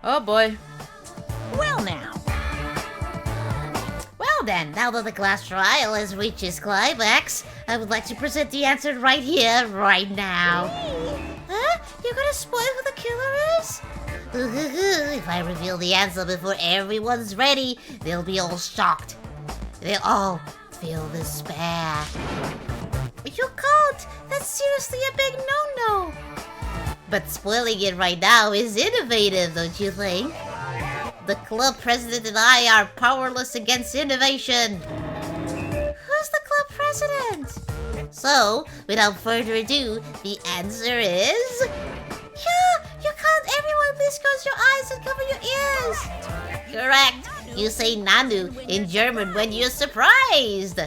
Oh boy. Well now. Well then, now that the class trial has reached its climax, I would like to present the answer right here, right now. Huh? You're gonna spoil who the killer is? If I reveal the answer before everyone's ready, they'll be all shocked. They'll all feel despair. You can't! That's seriously a big no-no! But spoiling it right now is innovative, don't you think? The club president and I are powerless against innovation. Who's the club president? So, without further ado, the answer is... Yeah, you can't. Everyone please close your eyes and cover your ears. Correct. You say Nanu in German when you're surprised.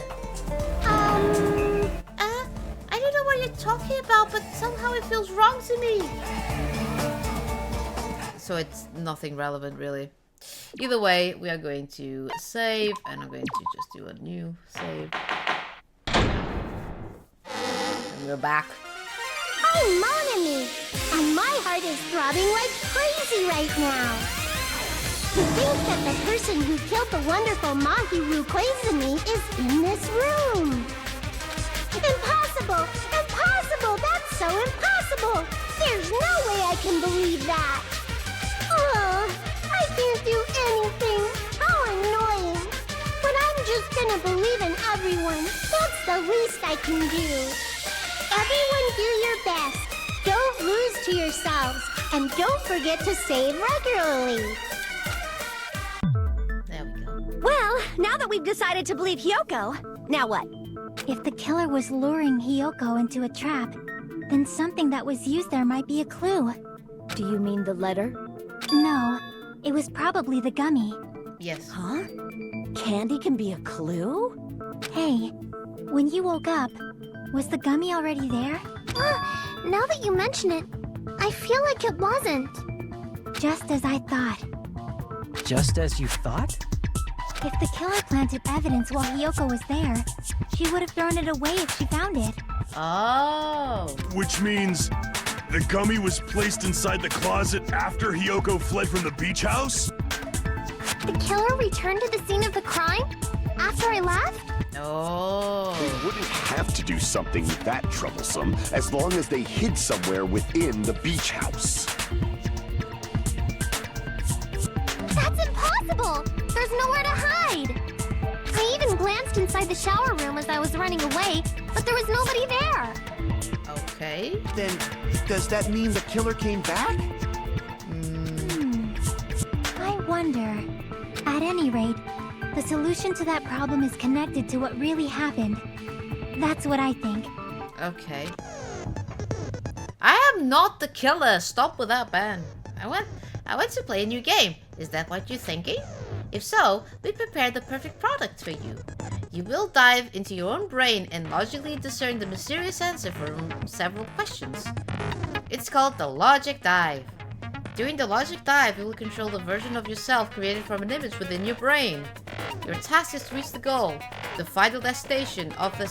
I don't know what you're talking about, but somehow it feels wrong to me. So it's nothing relevant, really. Either way, we are going to save, and I'm going to just do a new save. And we're back. Oh, mon ami! And my heart is throbbing like crazy right now. To think that the person who killed the wonderful Mahiru Koizumi is in this room. Impossible! Impossible! That's so impossible! There's no way I can believe that! Oh, I can't do anything! How annoying! But I'm just gonna believe in everyone. That's the least I can do. Everyone do your best. Don't lose to yourselves. And don't forget to save regularly. There we go. Well, now that we've decided to believe Hyoko, now what? If the killer was luring Hyoko into a trap, then something that was used there might be a clue. Do you mean the letter? No, it was probably the gummy. Yes. Huh? Candy can be a clue? Hey, when you woke up, was the gummy already there? Now that you mention it, I feel like it wasn't. Just as I thought. Just as you thought? If the killer planted evidence while Hyoko was there, she would have thrown it away if she found it. Oh. Which means the gummy was placed inside the closet after Hyoko fled from the beach house? The killer returned to the scene of the crime? After I left? Oh. They wouldn't have to do something that troublesome as long as they hid somewhere within the beach house. That's impossible! There's nowhere to hide! I even glanced inside the shower room as I was running away, but there was nobody there! Okay. Then, does that mean the killer came back? I wonder. At any rate, the solution to that problem is connected to what really happened. That's what I think. Okay. I am not the killer. Stop with that, Ben. I want to play a new game. Is that what you're thinking? If so, we prepared the perfect product for you. You will dive into your own brain and logically discern the mysterious answer from several questions. It's called the Logic Dive. During the Logic Dive, you will control the version of yourself created from an image within your brain. Your task is to reach the goal, the final destination of the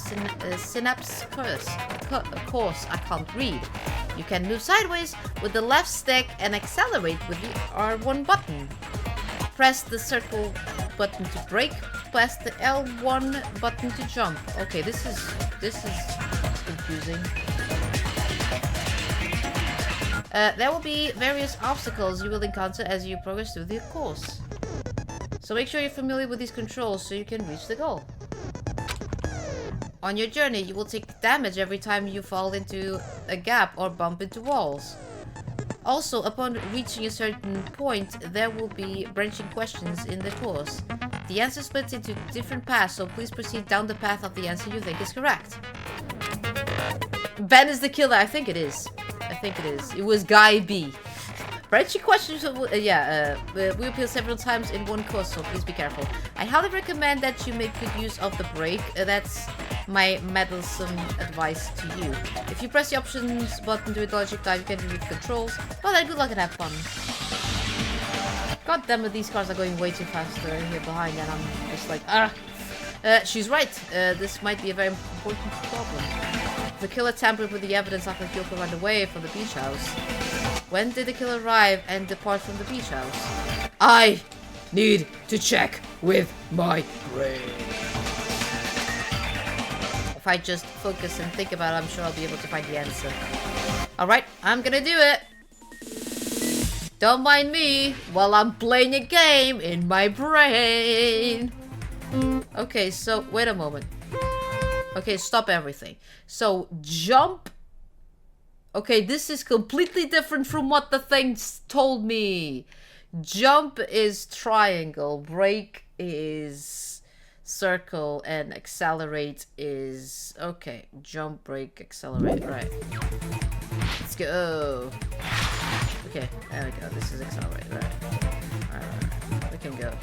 synapse course I can't read. You can move sideways with the left stick and accelerate with the R1 button. Press the circle button to brake. Press the L1 button to jump. Okay, this is confusing. There will be various obstacles you will encounter as you progress through the course. So make sure you're familiar with these controls so you can reach the goal. On your journey, you will take damage every time you fall into a gap or bump into walls. Also, upon reaching a certain point, there will be branching questions in the course. The answer splits into different paths, so please proceed down the path of the answer you think is correct. Ben is the killer. I think it is. It was Guy B. Branching questions, we appeal several times in one course, so please be careful. I highly recommend that you make good use of the brake. That's my meddlesome advice to you. If you press the options button to the Logic Dive, you can read the controls. Well then, good luck and have fun. God damn it, these cars are going way too fast here behind, and I'm just like, she's right. This might be a very important problem. The killer tampered with the evidence after Hyoko ran away from the beach house. When did the killer arrive and depart from the beach house? I need to check with my brain. If I just focus and think about it, I'm sure I'll be able to find the answer. Alright, I'm gonna do it. Don't mind me while I'm playing a game in my brain. Okay, so wait a moment. Okay, stop everything. So jump. Okay, this is completely different from what the thing told me. Jump is triangle, brake is circle, and accelerate is... Okay, jump, brake, accelerate, right. Let's go. Okay, there we go. This is accelerate, right. Alright, we can go.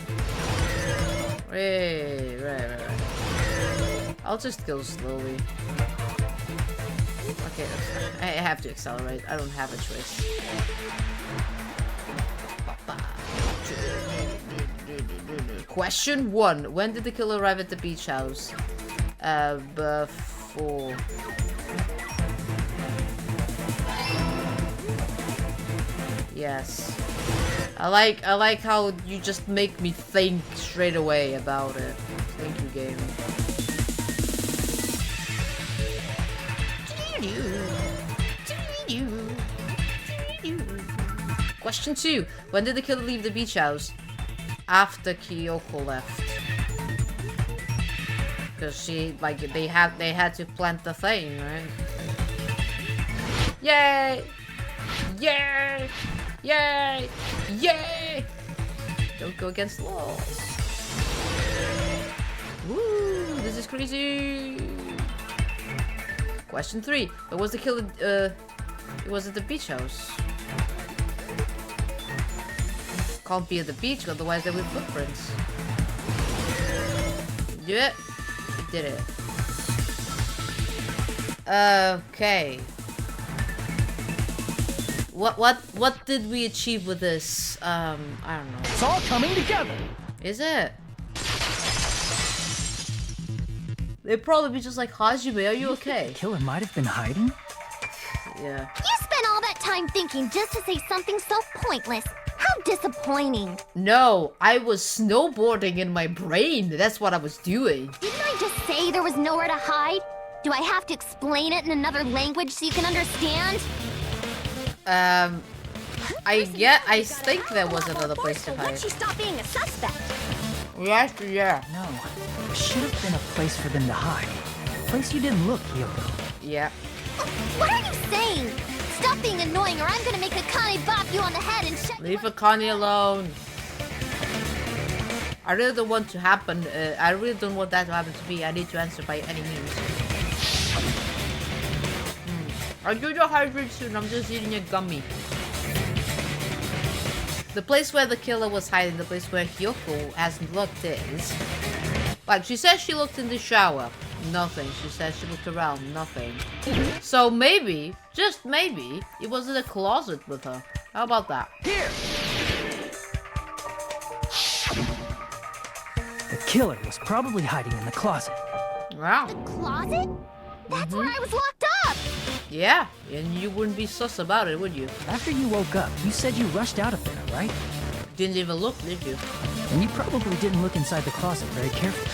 Right. I'll just go slowly. Okay, I have to accelerate. I don't have a choice. Question 1. When did the killer arrive at the beach house? Before. Yes. I like how you just make me think straight away about it. Thank you, game. Question 2. When did the killer leave the beach house? After Kyoko left. Because she, like, they had to plant the thing, right? Yay! Yay! Yay! Yay! Don't go against the walls. Woo! This is crazy! Question 3. But was the killer, it was at the beach house. Can't be at the beach, otherwise there will be footprints. Do it? We did it. Okay. What did we achieve with this? I don't know. It's all coming together. Is it? They'd probably be just like, Hajime, are you okay? The killer might have been hiding. Yeah. You spent all that time thinking just to say something so pointless. How disappointing. No, I was snowboarding in my brain. That's what I was doing. Didn't I just say there was nowhere to hide? Do I have to explain it in another language so you can understand? I think there was another place to hide. Once you stop being a suspect. Yes, yeah. No, there should have been a place for them to hide. A place you didn't look, Kyoko. Yeah. What are you saying? Stop being annoying or I'm gonna make Akane bop you on the head and shut Leave Akane alone. I really don't want to happen. I really don't want that to happen to me. I need to answer by any means. I'll do the hydrate soon. I'm just eating a gummy. The place where the killer was hiding, the place where Hyoko hasn't looked is... Like, she says she looked in the shower. Nothing. She says she looked around. Nothing. So maybe, just maybe, it was in a closet with her. How about that? Here! The killer was probably hiding in the closet. Wow. closet? That's where I was locked up! Yeah, and you wouldn't be sus about it, would you? After you woke up, you said you rushed out of there, right? Didn't even look, did you? And you probably didn't look inside the closet very carefully.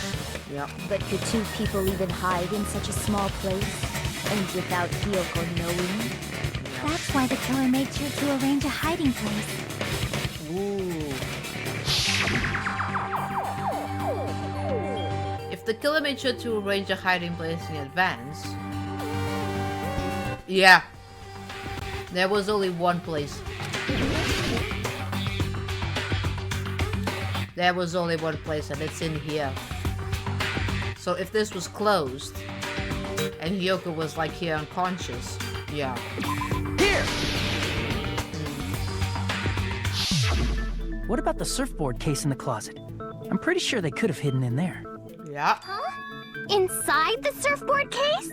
Yeah. But could two people even hide in such a small place? And without Kyoko knowing? That's why the killer made sure to arrange a hiding place. Ooh. If the killer made sure to arrange a hiding place in advance... Yeah. There was only one place. There was only one place, and it's in here. So if this was closed, and Hyoko was like here unconscious, yeah. Here! What about the surfboard case in the closet? I'm pretty sure they could have hidden in there. Yeah. Huh? Inside the surfboard case?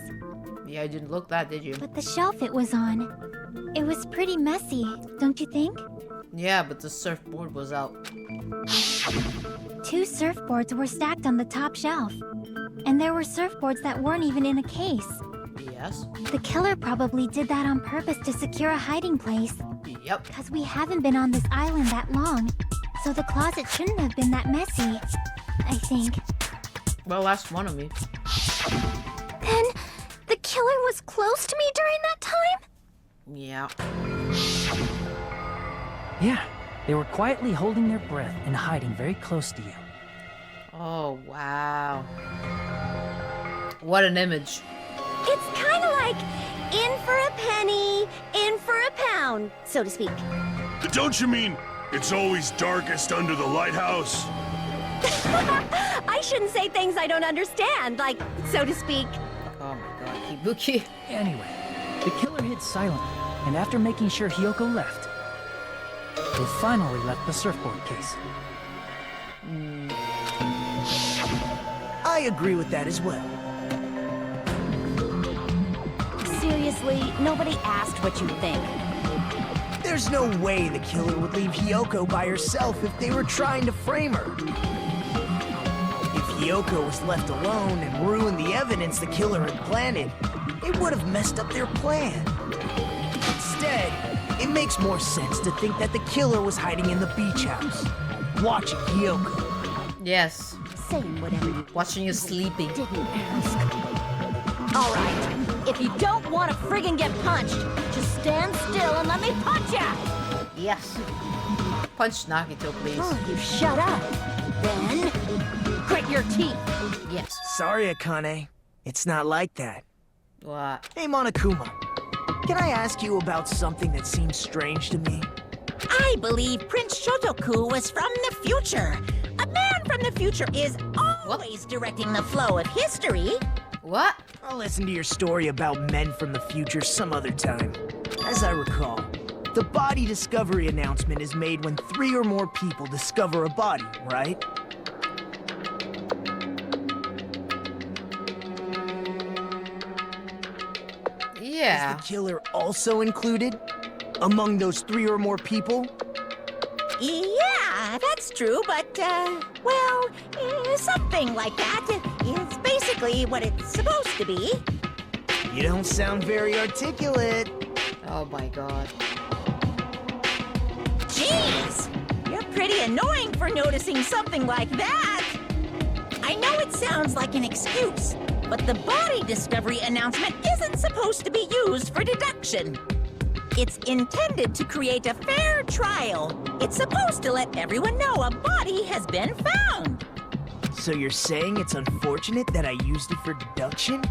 Yeah, you didn't look that, did you? But the shelf it was on, it was pretty messy, don't you think? Yeah, but the surfboard was out. 2 surfboards were stacked on the top shelf. And there were surfboards that weren't even in a case. Yes. The killer probably did that on purpose to secure a hiding place. Yep. Because we haven't been on this island that long, so the closet shouldn't have been that messy, I think. Well, that's one of me. Then, the killer was close to me during that time? Yeah. Yeah, they were quietly holding their breath and hiding very close to you. Oh, wow. What an image. It's kind of like in for a penny, in for a pound, so to speak. Don't you mean it's always darkest under the lighthouse? I shouldn't say things I don't understand, like, so to speak. Oh my god, Kibuki. Anyway, the killer hid silently, and after making sure Hiyoko left, they finally left the surfboard case. I agree with that as well. Seriously, nobody asked what you think. There's no way the killer would leave Hiyoko by herself if they were trying to frame her. If Hiyoko was left alone and ruined the evidence the killer had planted, it would have messed up their plan. Instead, it makes more sense to think that the killer was hiding in the beach house, watching Hiyoko. Yes. Saying whatever you Watching you sleeping. didn't ask. All right, if you don't want to friggin' get punched, just stand still and let me punch ya! Yes. Punch Nagito, please. Oh, you shut up. Then, grit your teeth. Yes. Sorry, Akane. It's not like that. What? Hey, Monokuma. Can I ask you about something that seems strange to me? I believe Prince Shotoku was from the future. A man from the future is always directing the flow of history. What? I'll listen to your story about men from the future some other time. As I recall, the body discovery announcement is made when 3 or more people discover a body, right? Yeah. Is the killer also included among those 3 or more people? Yeah, that's true, but, well, something like that is basically what it's supposed to be. You don't sound very articulate. Oh my god. Jeez, you're pretty annoying for noticing something like that. I know it sounds like an excuse, but the body discovery announcement isn't supposed to be used for deduction. It's intended to create a fair trial. It's supposed to let everyone know a body has been found. So you're saying it's unfortunate that I used it for deduction?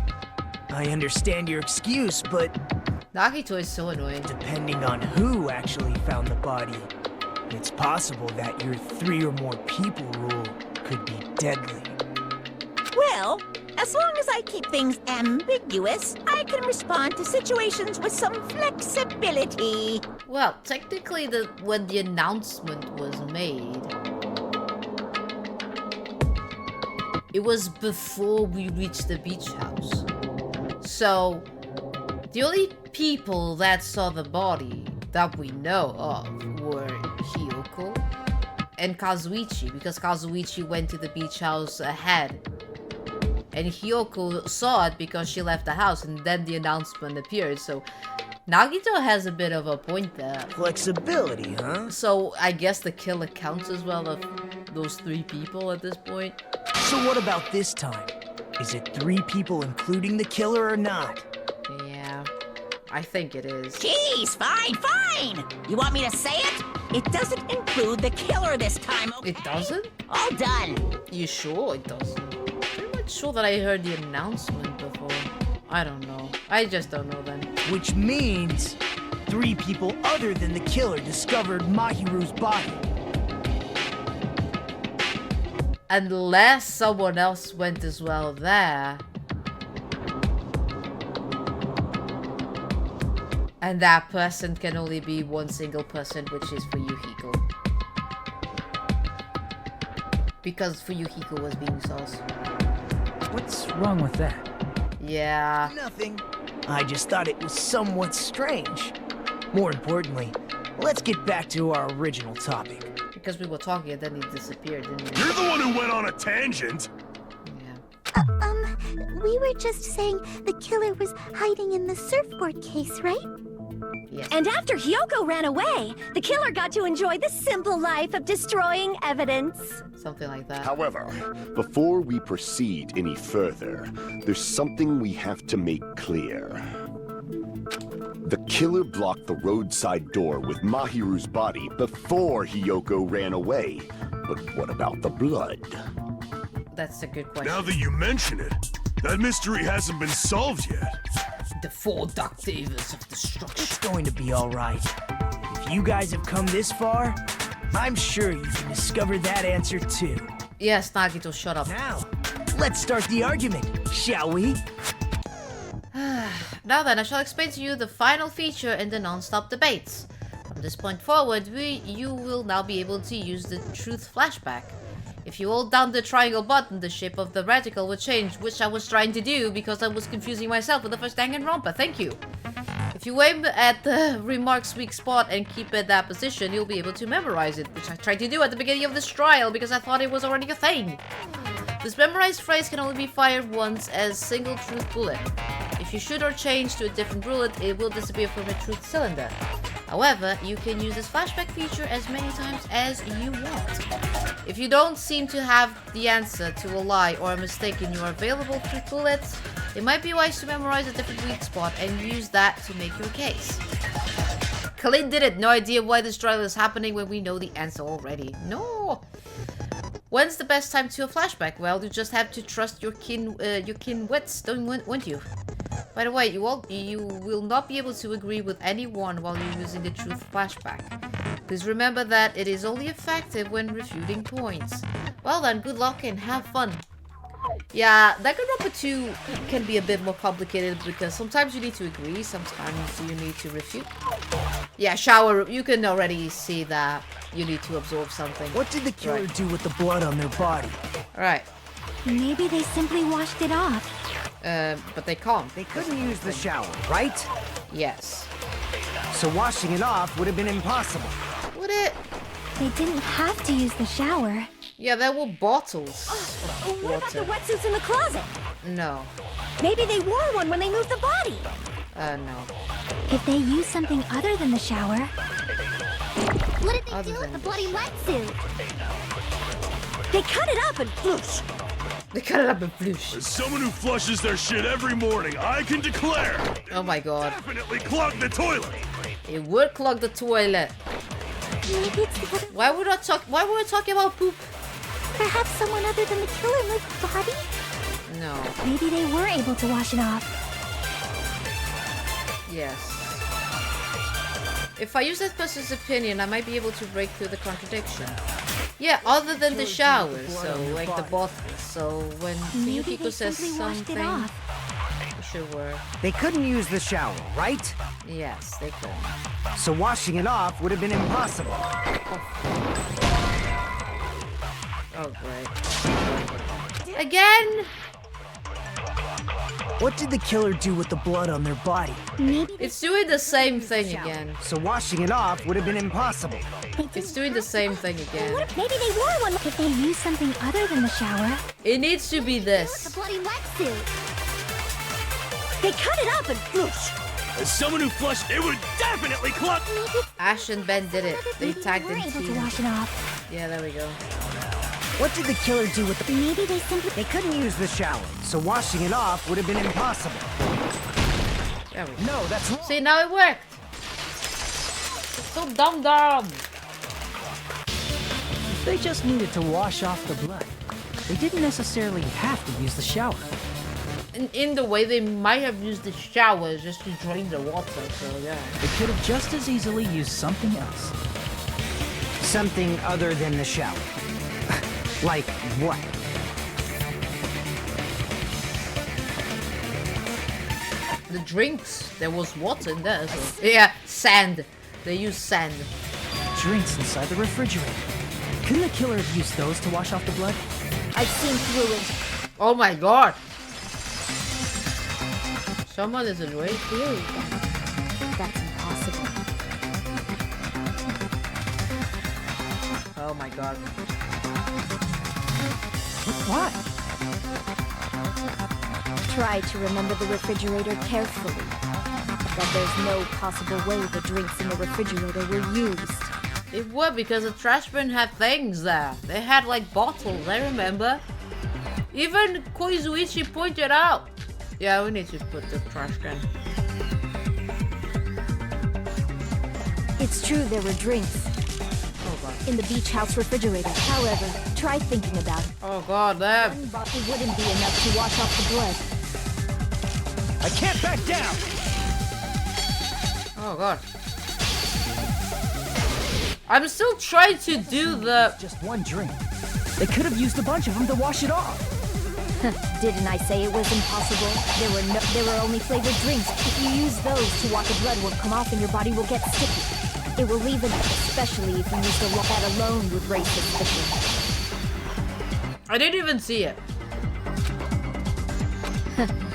I understand your excuse, but Nagito is so annoying. depending on who actually found the body, it's possible that your 3 or more people rule could be deadly. Well, as long as I keep things ambiguous, I can respond to situations with some flexibility. Well, technically, when the announcement was made, it was before we reached the beach house. So, the only people that saw the body that we know of were Hiyoko and Kazuichi, because Kazuichi went to the beach house ahead. And Hiyoko saw it because she left the house, and then the announcement appeared. So Nagito has a bit of a point there. Flexibility, huh? So I guess the killer counts as well of those 3 people at this point. So what about this time? Is it 3 people including the killer or not? Yeah, I think it is. Jeez, fine. You want me to say it? It doesn't include the killer this time, okay? It doesn't? All done. You sure it doesn't? I'm not sure that I heard the announcement before. I don't know. I just don't know then. Which means 3 people other than the killer discovered Mahiru's body. Unless someone else went as well there. And that person can only be one single person, which is Fuyuhiko. Because Fuyuhiko was being sauce. What's wrong with that? Yeah. Nothing. I just thought it was somewhat strange. More importantly, let's get back to our original topic. Because we were talking and then he disappeared, didn't he? You're the one who went on a tangent. Yeah. We were just saying the killer was hiding in the surfboard case, right? Yes. And after Hyoko ran away, the killer got to enjoy the simple life of destroying evidence. Something like that. However, before we proceed any further, there's something we have to make clear. The killer blocked the roadside door with Mahiru's body before Hyoko ran away. But what about the blood? That's a good question. Now that you mention it, that mystery hasn't been solved yet. The four Dark Davers of Destruction. It's going to be alright. If you guys have come this far, I'm sure you can discover that answer too. Yes, Nagito, shut up. Now, let's start the argument, shall we? Now then, I shall explain to you the final feature in the non-stop debates. From this point forward, you will now be able to use the truth flashback. If you hold down the triangle button, the shape of the reticle will change, which I was trying to do because I was confusing myself with the first Danganronpa. Thank you. If you aim at the remark's weak spot and keep it that position, you'll be able to memorize it, which I tried to do at the beginning of this trial because I thought it was already a thing. This memorized phrase can only be fired once as single truth bullet. If you shoot or change to a different bullet, it will disappear from the truth cylinder. However, you can use this flashback feature as many times as you want. If you don't seem to have the answer to a lie or a mistake in your available truth bullets, it might be wise to memorize a different weak spot and use that to make your case. Colin did it. No idea why this trial is happening when we know the answer already. No. When's the best time to a flashback? Well, you just have to trust your kin wits, won't you? By the way, you will not be able to agree with anyone while you're using the truth flashback. Please remember that it is only effective when refuting points. Well then, good luck and have fun. Yeah, Danganronpa 2 can be a bit more complicated because sometimes you need to agree, sometimes you need to refute. Yeah, shower, you can already see that you need to absorb something. What did the killer do with the blood on their body? Alright. Maybe they simply washed it off. But they can't. They couldn't use the shower, right? Yes. So washing it off would have been impossible. Would it? They didn't have to use the shower. Yeah, there were bottles of What about the water. wetsuits in the closet? No. Maybe they wore one when they moved the body. No. If they used something other than the shower... What did they Other do with than the bloody wetsuit? They cut it up and floosh. They cut it up in floosh. As someone who flushes their shit every morning, I can declare Oh my god. definitely clogged the toilet. It would clog the toilet. Maybe it's because Why were we talking about poop? perhaps someone other than the killer moved the body? No. Maybe they were able to wash it off. Yes. If I use that person's opinion, I might be able to break through the contradiction. Yeah, other than the showers, so like the bottles. So when Maybe Yukiko they says simply washed it something, off. we should work. They couldn't use the shower, right? Yes, they could. So washing it off would have been impossible. Oh, great. Again? What did the killer do with the blood on their body? Maybe It's doing the same thing again. So washing it off would have been impossible. It's doing the same thing again. maybe they wore one. If they used something other than the shower... It needs to be The this. bloody wetsuit. They cut it up and floosh. As someone who flushed, it would definitely clog. Ash and Ben did it. They Maybe tagged were in able to teams. wash it off. Yeah, there we go. What did the killer do with the... Maybe they simply... They couldn't use the shower, so washing it off would have been impossible. There we go. No, that's wrong. See, now it worked. So dumb. They just needed to wash off the blood. They didn't necessarily have to use the shower. In the way they might have used the shower just to drain the water, so yeah. They could have just as easily used something else. Something other than the shower. Like what? The drinks, there was water in there, so... Yeah, sand. They use sand. Drinks inside the refrigerator. Couldn't the killer have used those to wash off the blood? I've seen through it. Oh my god! Someone is awake. Really, that's impossible. Oh my god. Why? Try to remember the refrigerator carefully. That there's no possible way the drinks in the refrigerator were used. It would, because the trash bin had things there. They had like bottles, I remember. Even Koizuichi pointed out. Yeah, we need to put the trash can. It's true there were drinks Oh god. in the beach house refrigerator. However, try thinking about it. Oh god, that. One bottle wouldn't be enough to wash off the blood. I can't back down! Oh god. I'm still trying to do the. Just one drink. They could have used a bunch of them to wash it off. Didn't I say it was impossible? There were only flavored drinks. If you use those to wash, the blood won't come off and your body will get sticky. It will leave it, especially if you use the that alone would raise suspicion. I didn't even see it.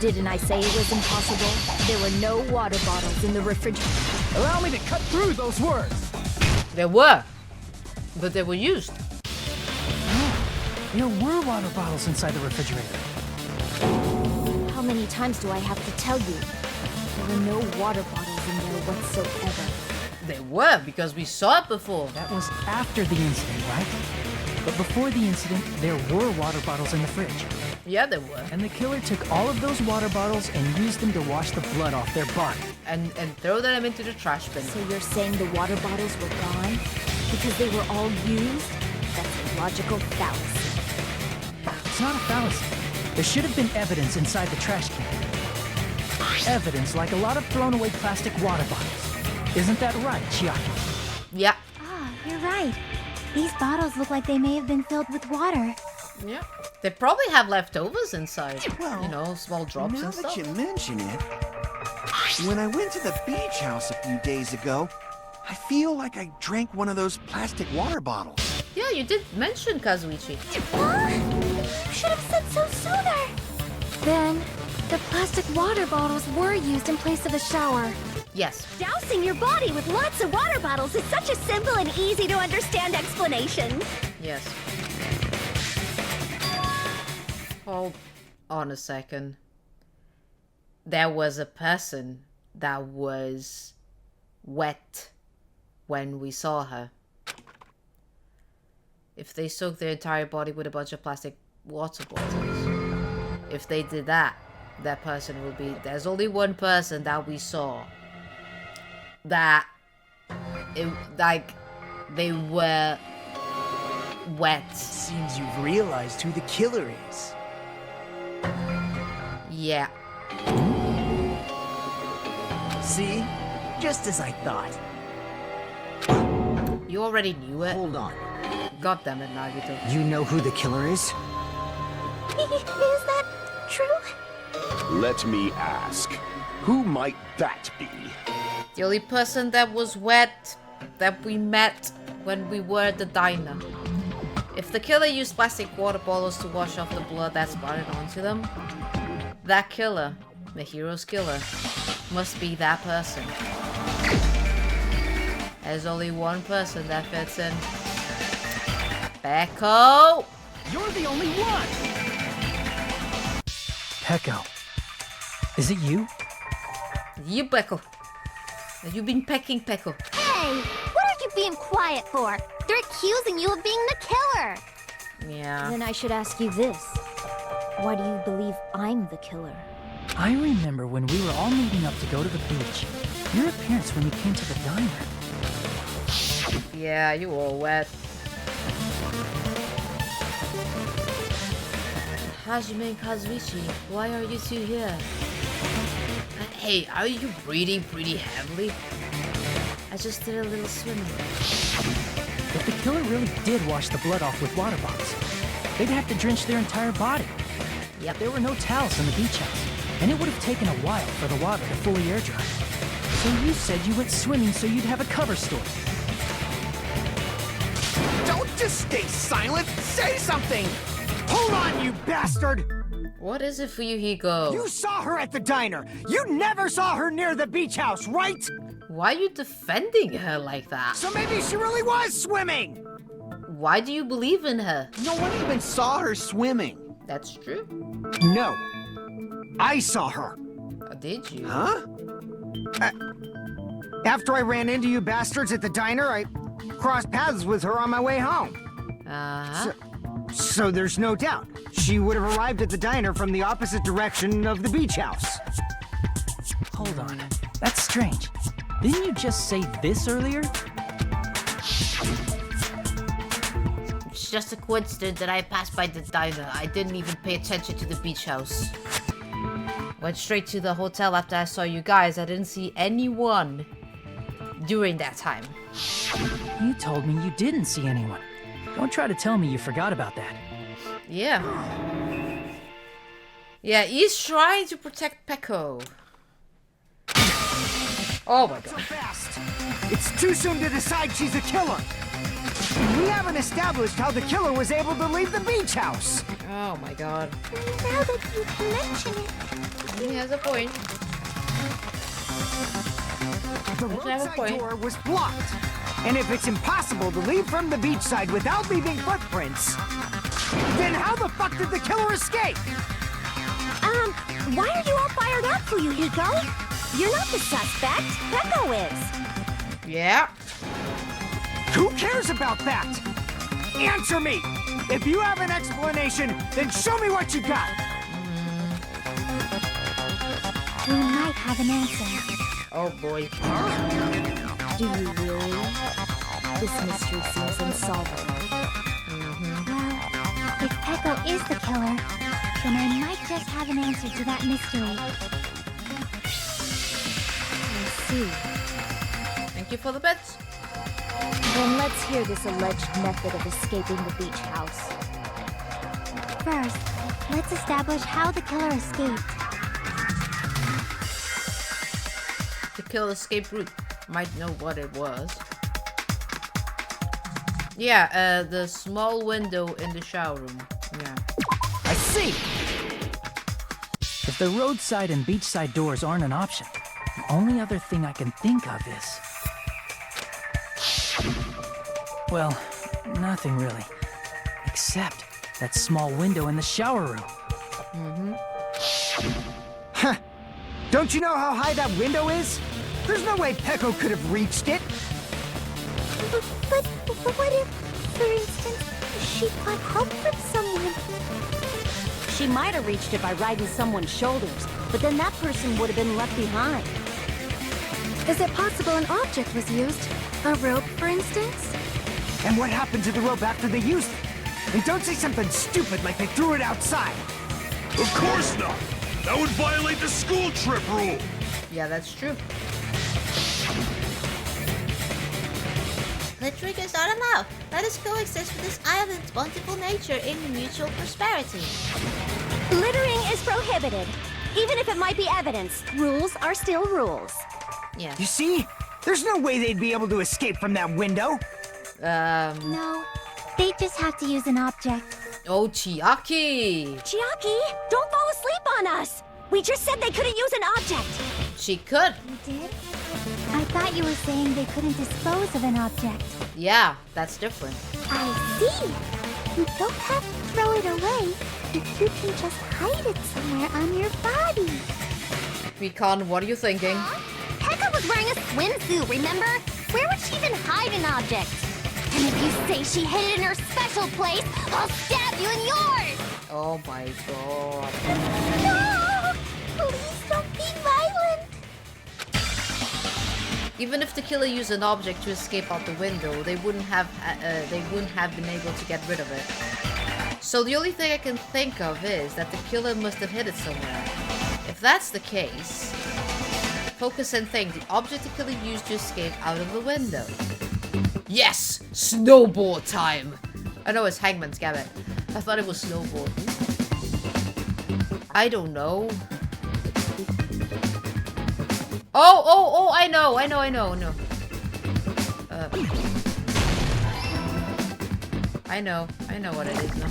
Didn't I say it was impossible? There were no water bottles in the refrigerator. Allow me to cut through those words. There were. But they were used. There were water bottles inside the refrigerator. How many times do I have to tell you? There were no water bottles in there whatsoever. They were, because we saw it before. That was after the incident, right? But before the incident, there were water bottles in the fridge. Yeah, they were. And the killer took all of those water bottles and used them to wash the blood off their body. And throw them into the trash bin. So you're saying the water bottles were gone? Because they were all used? That's a logical fallacy. It's not a fallacy. There should have been evidence inside the trash can. Evidence like a lot of thrown away plastic water bottles. Isn't that right, Chiaki? Yeah. Ah, you're right. These bottles look like they may have been filled with water. Yeah. They probably have leftovers inside. Well, you know, small drops now and that stuff. you mention it, when I went to the beach house a few days ago, I feel like I drank one of those plastic water bottles. Yeah, you did mention Kazuichi. You should have said so sooner. Then, the plastic water bottles were used in place of a shower. Yes. Dousing your body with lots of water bottles is such a simple and easy to understand explanation. Yes. Hold on a second. There was a person that was wet when we saw her. If they soaked their entire body with a bunch of plastic water bottles, if they did that, that person will be... There's only one person that we saw that, like, they were wet. Seems you've realized who the killer is. Yeah. See? Just as I thought. You already knew it. Hold on. God damn it, Nagito. You know who the killer is? Is that true? Let me ask, who might that be? The only person that was wet that we met when we were at the diner. If the killer used plastic water bottles to wash off the blood that spotted onto them, that killer, the hero's killer, must be that person. There's only one person that fits in. Pecco! You're the only one! Pecco. Is it you? You, Pecco. Have you been pecking Pecco? Hey, what are you being quiet for? They're accusing you of being the killer. Yeah. Then I should ask you this. Why do you believe I'm the killer? I remember when we were all meeting up to go to the beach. Your appearance when you came to the diner. Yeah, you all wet. Hajime and Kazuichi, why are you two here? Hey, are you breathing pretty heavily? I just did a little swimming. If the killer really did wash the blood off with water bottles, they'd have to drench their entire body. Yep. There were no towels in the beach house, and it would have taken a while for the water to fully air dry. So you said you went swimming so you'd have a cover story. Don't just stay silent! Say something! Hold on, you bastard! What is it for you, Hiko? You saw her at the diner! You never saw her near the beach house, right? Why are you defending her like that? So maybe she really was swimming! Why do you believe in her? No one even saw her swimming. That's true. No. I saw her. Did you? Huh? After I ran into you bastards at the diner, I crossed paths with her on my way home. Uh-huh. So there's no doubt. She would have arrived at the diner from the opposite direction of the beach house. Hold on. That's strange. Didn't you just say this earlier? It's just a coincidence that I passed by the diner. I didn't even pay attention to the beach house. Went straight to the hotel after I saw you guys. I didn't see anyone during that time. You told me you didn't see anyone. Don't try to tell me you forgot about that. Yeah. Yeah, he's trying to protect Peko. Oh my So god. fast. It's too soon to decide she's a killer. We haven't established how the killer was able to leave the beach house. Oh my god. Now that you mention it, He has a point. The Does he have a roadside point? door was blocked. And if it's impossible to leave from the beachside without leaving footprints, then how the fuck did the killer escape? Why are you all fired up, Fuyuhiko? You're not the suspect. Peko is. Yeah. Who cares about that? Answer me! If you have an explanation, then show me what you got! we might have an answer. Oh boy. Do you really? This mystery seems unsolvable. Well, if Peko is the killer, then I might just have an answer to that mystery. I see. Thank you for the bets. Then let's hear this alleged method of escaping the beach house. First, let's establish how the killer escaped. The kill escape route. Might know what it was. Yeah, the small window in the shower room. Yeah. I see! If the roadside and beachside doors aren't an option, the only other thing I can think of is... Well, nothing really. Except that small window in the shower room. Huh. Don't you know how high that window is? There's no way Peko could have reached it. But what if, for instance, she got help from someone? She might have reached it by riding someone's shoulders, but then that person would have been left behind. Is it possible an object was used? A rope, for instance? And what happened to the rope after they used it? And don't say something stupid like they threw it outside. Of course not! That would violate the school trip rule! Yeah, that's true. The triggers are allowed. Let us coexist with this island's bountiful nature in mutual prosperity. Littering is prohibited. Even if it might be evidence, rules are still rules. Yeah. You see? There's no way they'd be able to escape from that window. No, they just have to use an object. Oh, Chiaki. Chiaki, don't fall asleep on us! We just said they couldn't use an object! She could. You did? I thought you were saying they couldn't dispose of an object. Yeah, that's different. I see. You don't have to throw it away if you can just hide it somewhere on your body. Recon, what are you thinking? Pekka was wearing a swimsuit, remember? Where would she even hide an object? And if you say she hid it in her special place, I'll stab you in yours! Oh my god. No! Please don't be violent! Even if the killer used an object to escape out the window, they wouldn't have been able to get rid of it. So the only thing I can think of is that the killer must have hid it somewhere. If that's the case, focus and think. The object the killer used to escape out of the window. Yes! Snowboard time! I know it's Hangman's Gambit. I thought it was snowboard. I don't know. Oh, I know. No. I know what it is now.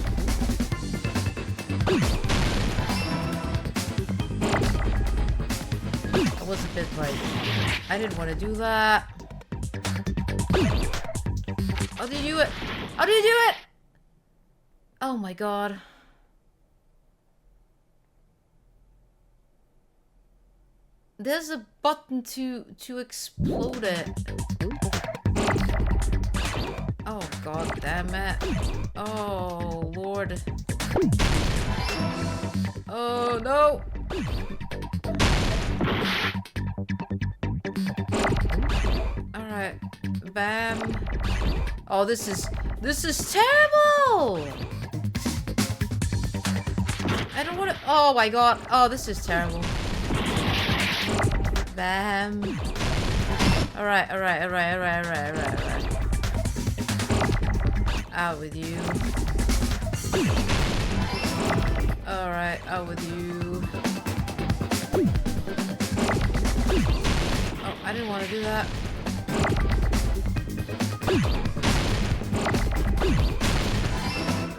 I was a bit right. I didn't want to do that. How do you do it? How do you do it? Oh my god. There's a button to explode it. Oh god damn it. Oh lord. Oh no. Alright. Bam. Oh, this is terrible! I don't want to. Oh my god. Oh, this is terrible. Bam. Alright. Out with you. Alright, out with you. Oh, I didn't want to do that.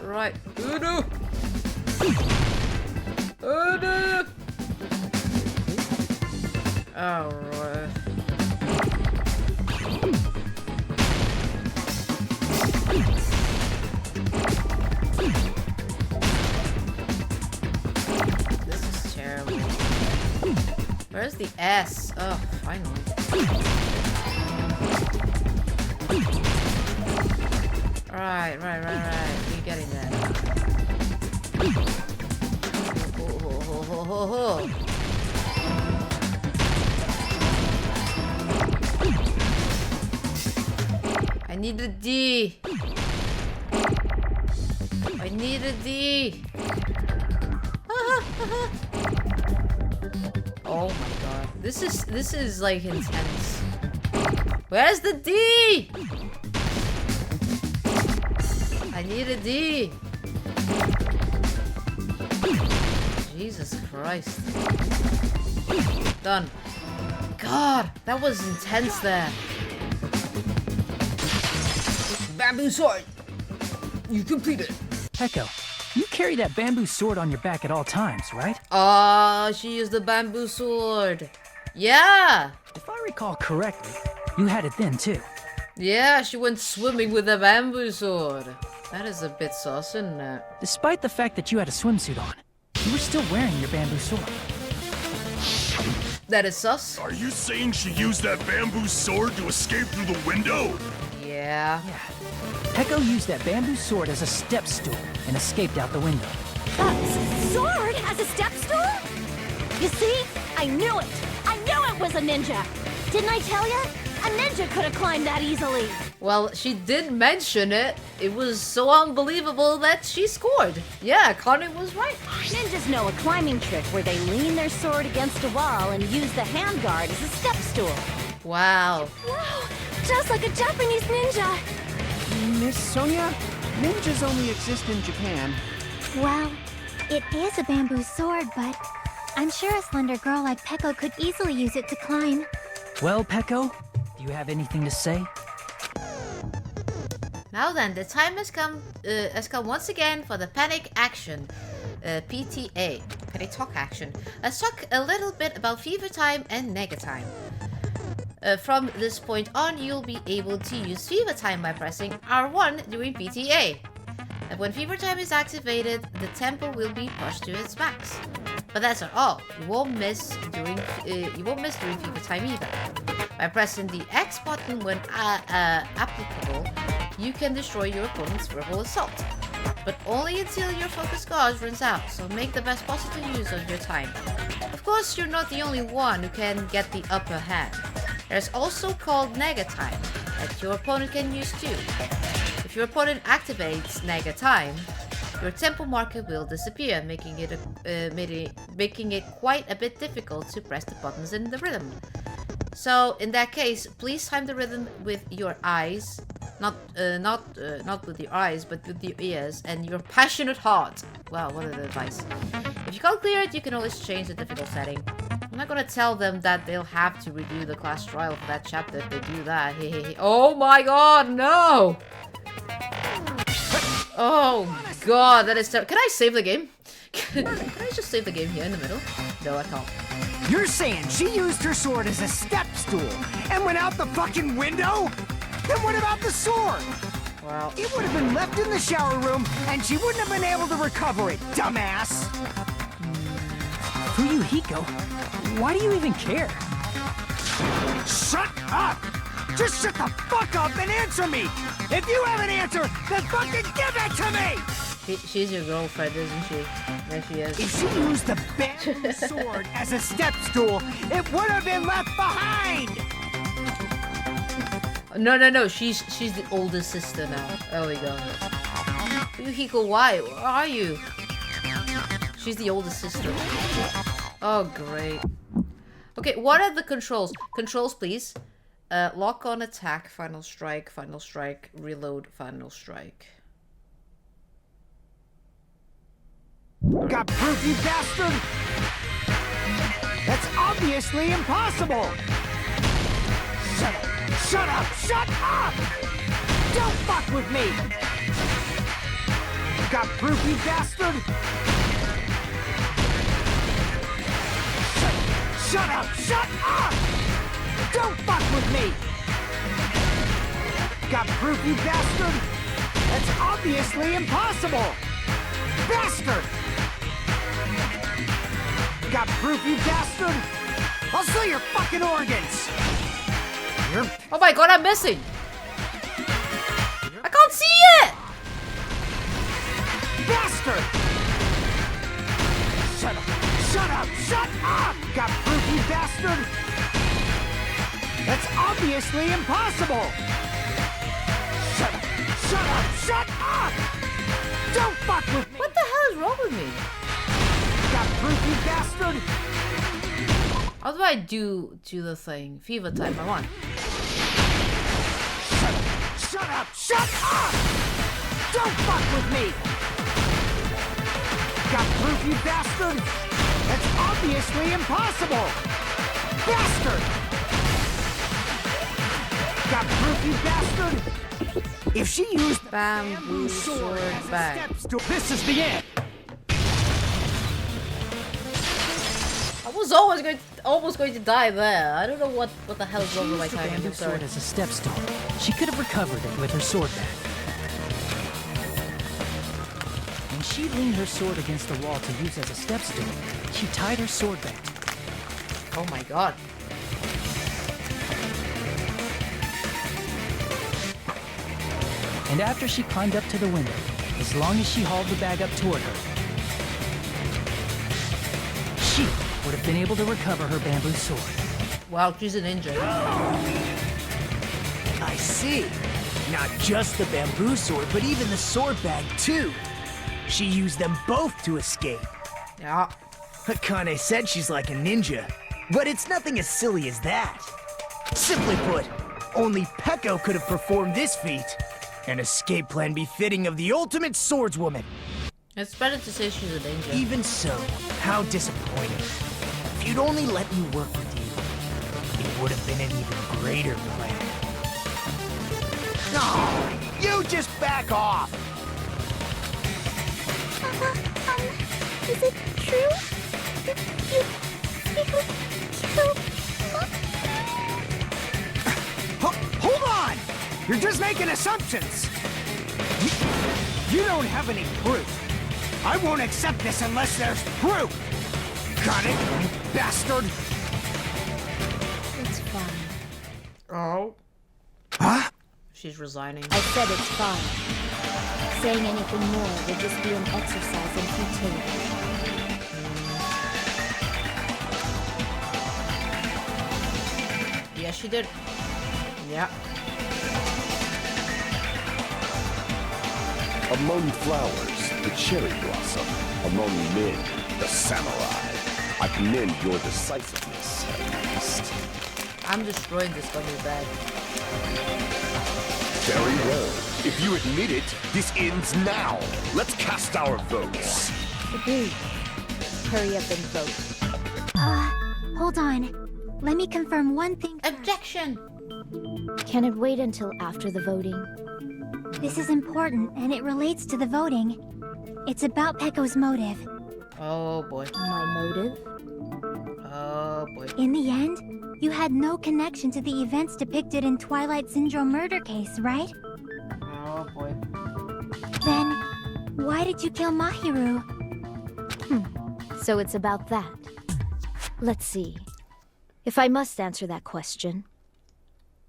Right. Oh no! Oh no! Alright. This is terrible. Where's the S? Oh, finally. Right. We're getting there. Ho. I need a D. I need a D. Oh my god. This is like intense. Where's the D? I need a D. Jesus Christ. Done. God, that was intense there. Bamboo sword. You completed. Peko, you carry that bamboo sword on your back at all times, right? She used the bamboo sword. Yeah. If I recall correctly, you had it then too. Yeah, she went swimming with a bamboo sword. That is a bit sus, isn't it? Despite the fact that you had a swimsuit on, you were still wearing your bamboo sword. That is sus. Are you saying she used that bamboo sword to escape through the window? Yeah. Peko used that bamboo sword as a step stool and escaped out the window. Sword as a step stool? You see? I knew it! I knew it was a ninja! Didn't I tell ya? A ninja could have climbed that easily! Well, she did mention it. It was so unbelievable that she scored. Yeah, Connie was right. Ninjas know a climbing trick where they lean their sword against a wall and use the handguard as a step stool. Wow. Wow, just like a Japanese ninja. Miss Sonia, ninjas only exist in Japan. Well, it is a bamboo sword, but I'm sure a slender girl like Peko could easily use it to climb. Well, Peko, do you have anything to say? Now then, the time has come once again for the panic action. PTA. Panic talk action. Let's talk a little bit about fever time and nega time. From this point on, you'll be able to use fever time by pressing R1 during PTA. And when fever time is activated, the tempo will be pushed to its max. But that's not all. You won't miss during fever time either. By pressing the X button when applicable, you can destroy your opponent's verbal assault. But only until your focus gauge runs out, so make the best possible use of your time. Of course, you're not the only one who can get the upper hand. There's also called nega time, that your opponent can use too. If your opponent activates nega time, your tempo marker will disappear, making it quite a bit difficult to press the buttons in the rhythm. So in that case, please time the rhythm with your eyes, not with your eyes, but with your ears and your passionate heart. Wow, what an advice. If you can't clear it, you can always change the difficult setting. I'm not gonna tell them that they'll have to redo the class trial for that chapter if they do that. Oh my god, no! Oh god, that is terrible. Can I save the game? Can I just save the game here in the middle? No, I can't. You're saying she used her sword as a step stool and went out the fucking window? Then what about the sword? Well, It would have been left in the shower room and she wouldn't have been able to recover it, dumbass. Fuyuhiko, Why do you even care? Shut up! Just shut the fuck up and answer me! If you have an answer, then fucking give it to me! She's your girlfriend, isn't she? There she is. If she used the bamboo sword as a step stool, it would have been left behind! No. She's the older sister now. There we go. Yuhiko, why? Where are you? She's the older sister. Oh, great. Okay, what are the controls? Controls, please. Lock on attack, final strike, reload, final strike. Got proof, you bastard? That's obviously impossible! Shut up! Shut up! Shut up! Don't fuck with me! Got proof, you bastard? Shut up! Shut up! Don't fuck with me! Got proof, you bastard? That's obviously impossible! Bastard! Got proof, you bastard? I'll sell your fucking organs! Oh my god, I'm missing! I can't see it! Bastard! Shut up! Shut up! Shut up! Got proof, you bastard? That's obviously impossible! Shut up! Shut up! Shut up! Don't fuck with me! What the hell is wrong with me? Got proof, you bastard? How do I do the thing? Fever type, I want. Shut up! Shut up! Shut up! Don't fuck with me! Got proof, you bastard? That's obviously impossible! Bastard! Got proof, you bastard? If she used bamboo sword bag. This is the end! I was almost going to die there. I don't know what the hell is wrong with my timing. I'm sorry. Sword as a step stool. She could have recovered it with her sword bag. When she leaned her sword against the wall to use as a step stool, she tied her sword back. Oh my god. And after she climbed up to the window, as long as she hauled the bag up toward her, she would have been able to recover her bamboo sword. Wow, she's a ninja. I see. Not just the bamboo sword, but even the sword bag, too. She used them both to escape. Yeah. Akane said she's like a ninja, but it's nothing as silly as that. Simply put, only Peko could have performed this feat. An escape plan befitting of the ultimate swordswoman. It's better to say she's a ninja. Even so, how disappointing. If you'd only let me work with you, it would have been an even greater plan. No, you just back off! Is it true? Hold on! You're just making assumptions! You don't have any proof. I won't accept this unless there's proof! Got it, you bastard? It's fine. Oh. Huh? She's resigning. I said it's fine. Saying anything more would just be an exercise in futility. Yeah, she did. Yeah. Among flowers, the cherry blossom. Among men, the samurai. I commend your decisiveness, at least. I'm destroying this gummy bag. Very well. If you admit it, this ends now. Let's cast our votes. Agreed. Hurry up and vote. Hold on. Let me confirm one thing. Objection! Can it wait until after the voting? This is important, and it relates to the voting. It's about Peko's motive. Oh boy. My motive? Oh boy. In the end, you had no connection to the events depicted in Twilight Syndrome murder case, right? Oh boy. Then, why did you kill Mahiru? So it's about that. Let's see. If I must answer that question.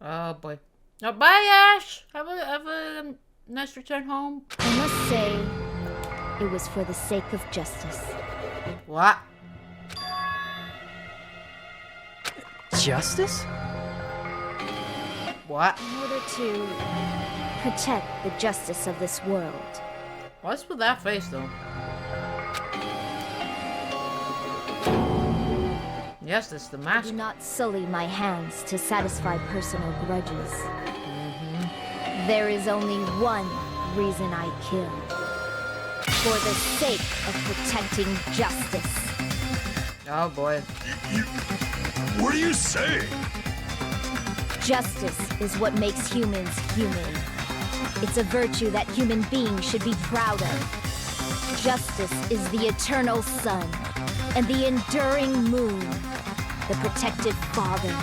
Oh boy. Oh, bye, Ash. Have a nice return home. I must say, it was for the sake of justice. What? Justice? What? In order to protect the justice of this world. What's with that face, though? Yes, that's the I mask. do not sully my hands to satisfy personal grudges. There is only one reason I kill. For the sake of protecting justice. Oh boy. What are you saying? Justice is what makes humans human. It's a virtue that human beings should be proud of. Justice is the eternal sun and the enduring moon, the protective father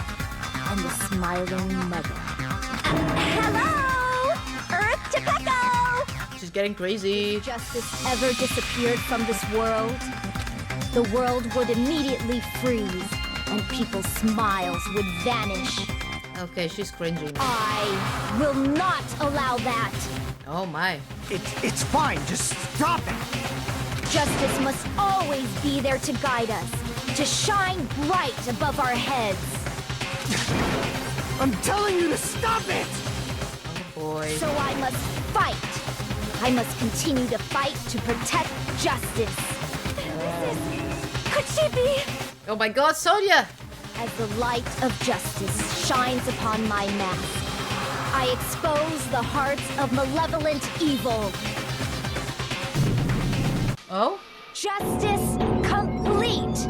and the smiling mother. Hello! Earth to Pecco! She's getting crazy. If justice ever disappeared from this world, the world would immediately freeze and people's smiles would vanish. Okay, she's cringing. I will not allow that. Oh my. It's fine. Just stop it. Justice must always be there to guide us, to shine bright above our heads. I'm telling you to stop it. Oh boy. So I must fight. I must continue to fight to protect justice. Could she be? Oh my god, Sonia! As the light of justice shines upon my mask, I expose the hearts of malevolent evil. Oh? Justice complete!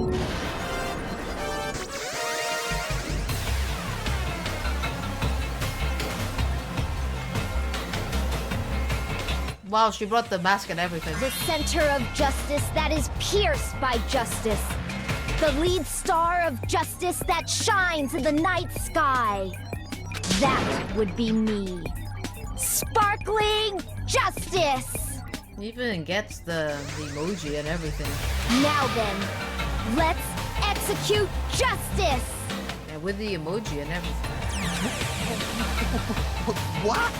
Wow, she brought the mask and everything. The center of justice that is pierced by justice. The lead star of justice that shines in the night sky. That would be me. Sparkling justice! Even gets the emoji and everything. Now then, let's execute justice! And with the emoji and everything. What?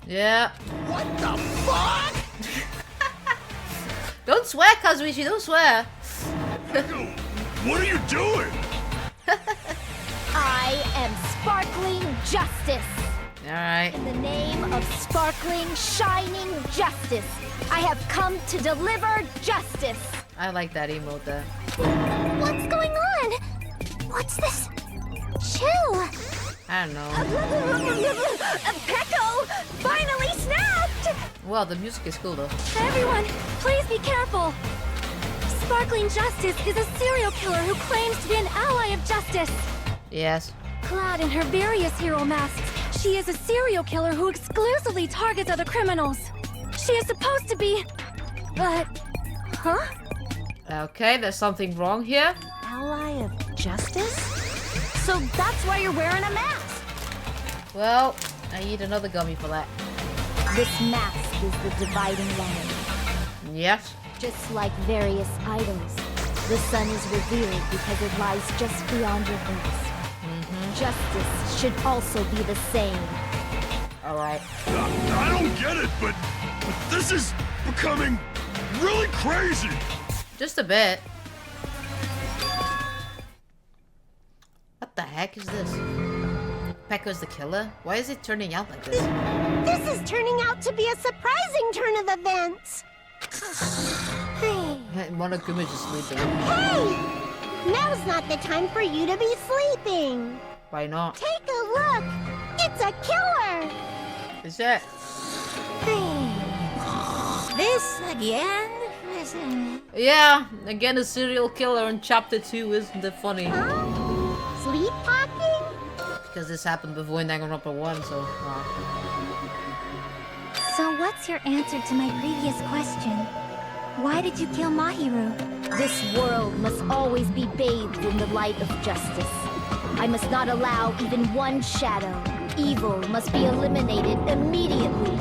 Yeah. What the fuck? Don't swear, Kazuichi, don't swear. What are you doing? I am sparkling justice. Alright. In the name of sparkling, shining justice, I have come to deliver justice. I like that emote there. What's going on? What's this? Chill. I don't know. Pecco finally snapped! Well, the music is cool though. Everyone, please be careful. Sparkling Justice is a serial killer who claims to be an ally of justice. Yes. Clad in her various hero masks, she is a serial killer who exclusively targets other criminals. She is supposed to be... But... Huh? Okay, there's something wrong here. Ally of justice? So that's why you're wearing a mask. Well, I need another gummy for that. This mask is the dividing line. Yes. Just like various idols, the sun is revealed because it lies just beyond your face. Justice should also be the same. Alright. I don't get it, but this is becoming really crazy. Just a bit. What the heck is this? Pecco's the killer? Why is it turning out like this? This is turning out to be a surprising turn of events. Hey. Monokuma's just sleeping. Hey! Now's not the time for you to be sleeping. Why not? Take a look. It's a killer. Is that? This again? Yeah, again a serial killer in chapter 2, isn't it funny? Huh? Sleepwalking? Because this happened before in Danganronpa 1, so... So what's your answer to my previous question? Why did you kill Mahiru? This world must always be bathed in the light of justice. I must not allow even one shadow. Evil must be eliminated immediately.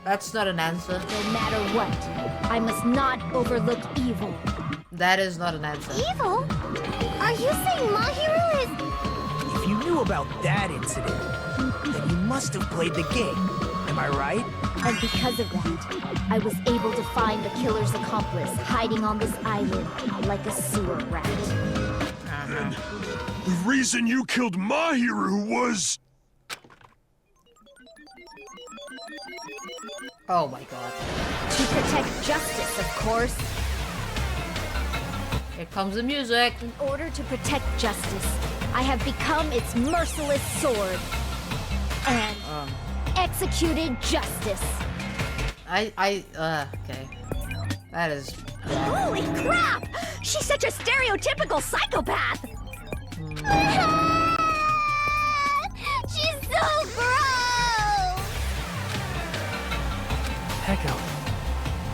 That's not an answer. No matter what, I must not overlook evil. That is not an answer. Evil? Are you saying Mahiru is... If you knew about that incident, then you must have played the game. Am I right? And because of that, I was able to find the killer's accomplice hiding on this island like a sewer rat. Then, the reason you killed Mahiru was... Oh my god. To protect justice, of course. Here comes the music. In order to protect justice, I have become its merciless sword. And executed justice. Okay. That is... Holy crap! She's such a stereotypical psychopath! She's so gross! Echo,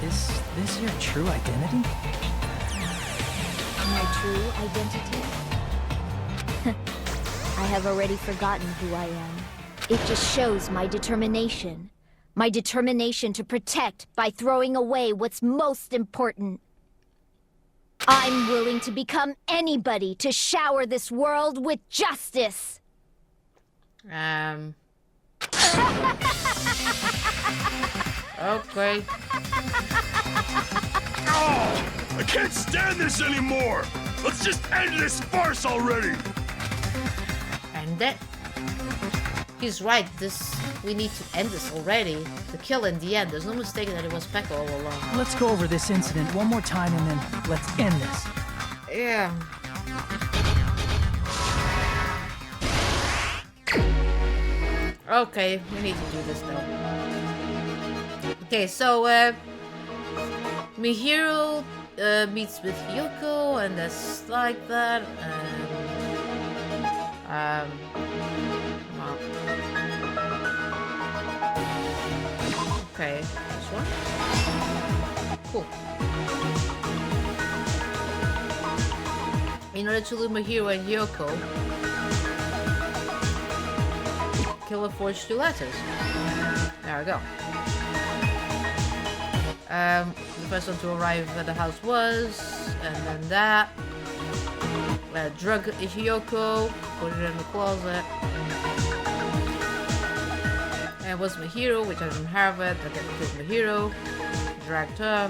is this your true identity? My true identity? I have already forgotten who I am. It just shows my determination. My determination to protect by throwing away what's most important. I'm willing to become anybody to shower this world with justice. Okay. Oh, I can't stand this anymore! Let's just end this farce already! And that... He's right, we need to end this already. The kill in the end, there's no mistake that it was Pekka all along. Let's go over this incident one more time and then let's end this. Yeah. Okay, we need to do this though. Okay, so Mihiru meets with Yoko and that's like that, and well. Okay, this one. Cool. In order to lure Mihiru and Yoko, Killer forged 2 letters. There we go. The first one to arrive at the house was, and then that. Drug Yoko, put it in the closet. And it was Mihiru, which I didn't have it. I get to kill Mihiru. Dragged her.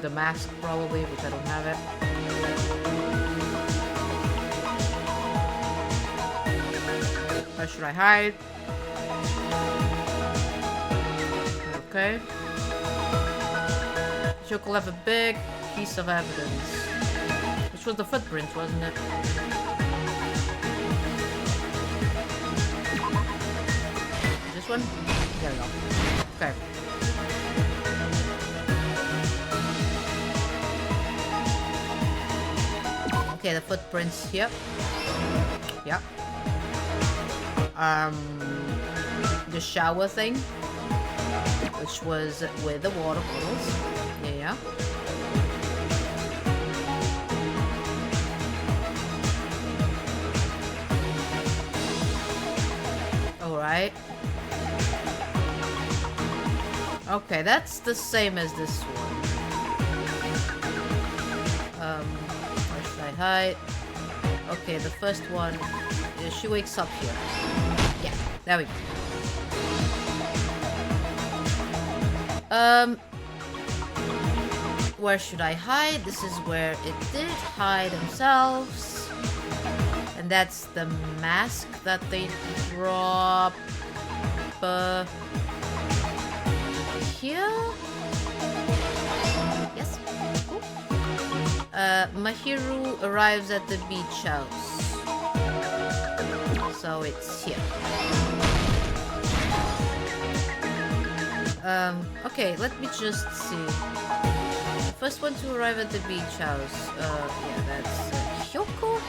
The mask probably, which I don't have it. Where should I hide? Okay. She'll have a big piece of evidence. Which was the footprint, wasn't it? This one? There we go. Okay. Okay, the footprints, yep. Yep. The shower thing, which was with the water bottles. Yeah. Alright. Okay, that's the same as this one. Where should I hide? Okay, the first one, she wakes up here. Yeah, there we go. Where should I hide? This is where it did hide themselves. And that's the mask that they drop here? Yes. Cool. Mahiru arrives at the beach house. So it's here. Okay, let me just see. The first one to arrive at the beach house. Yeah, that's Hyoko?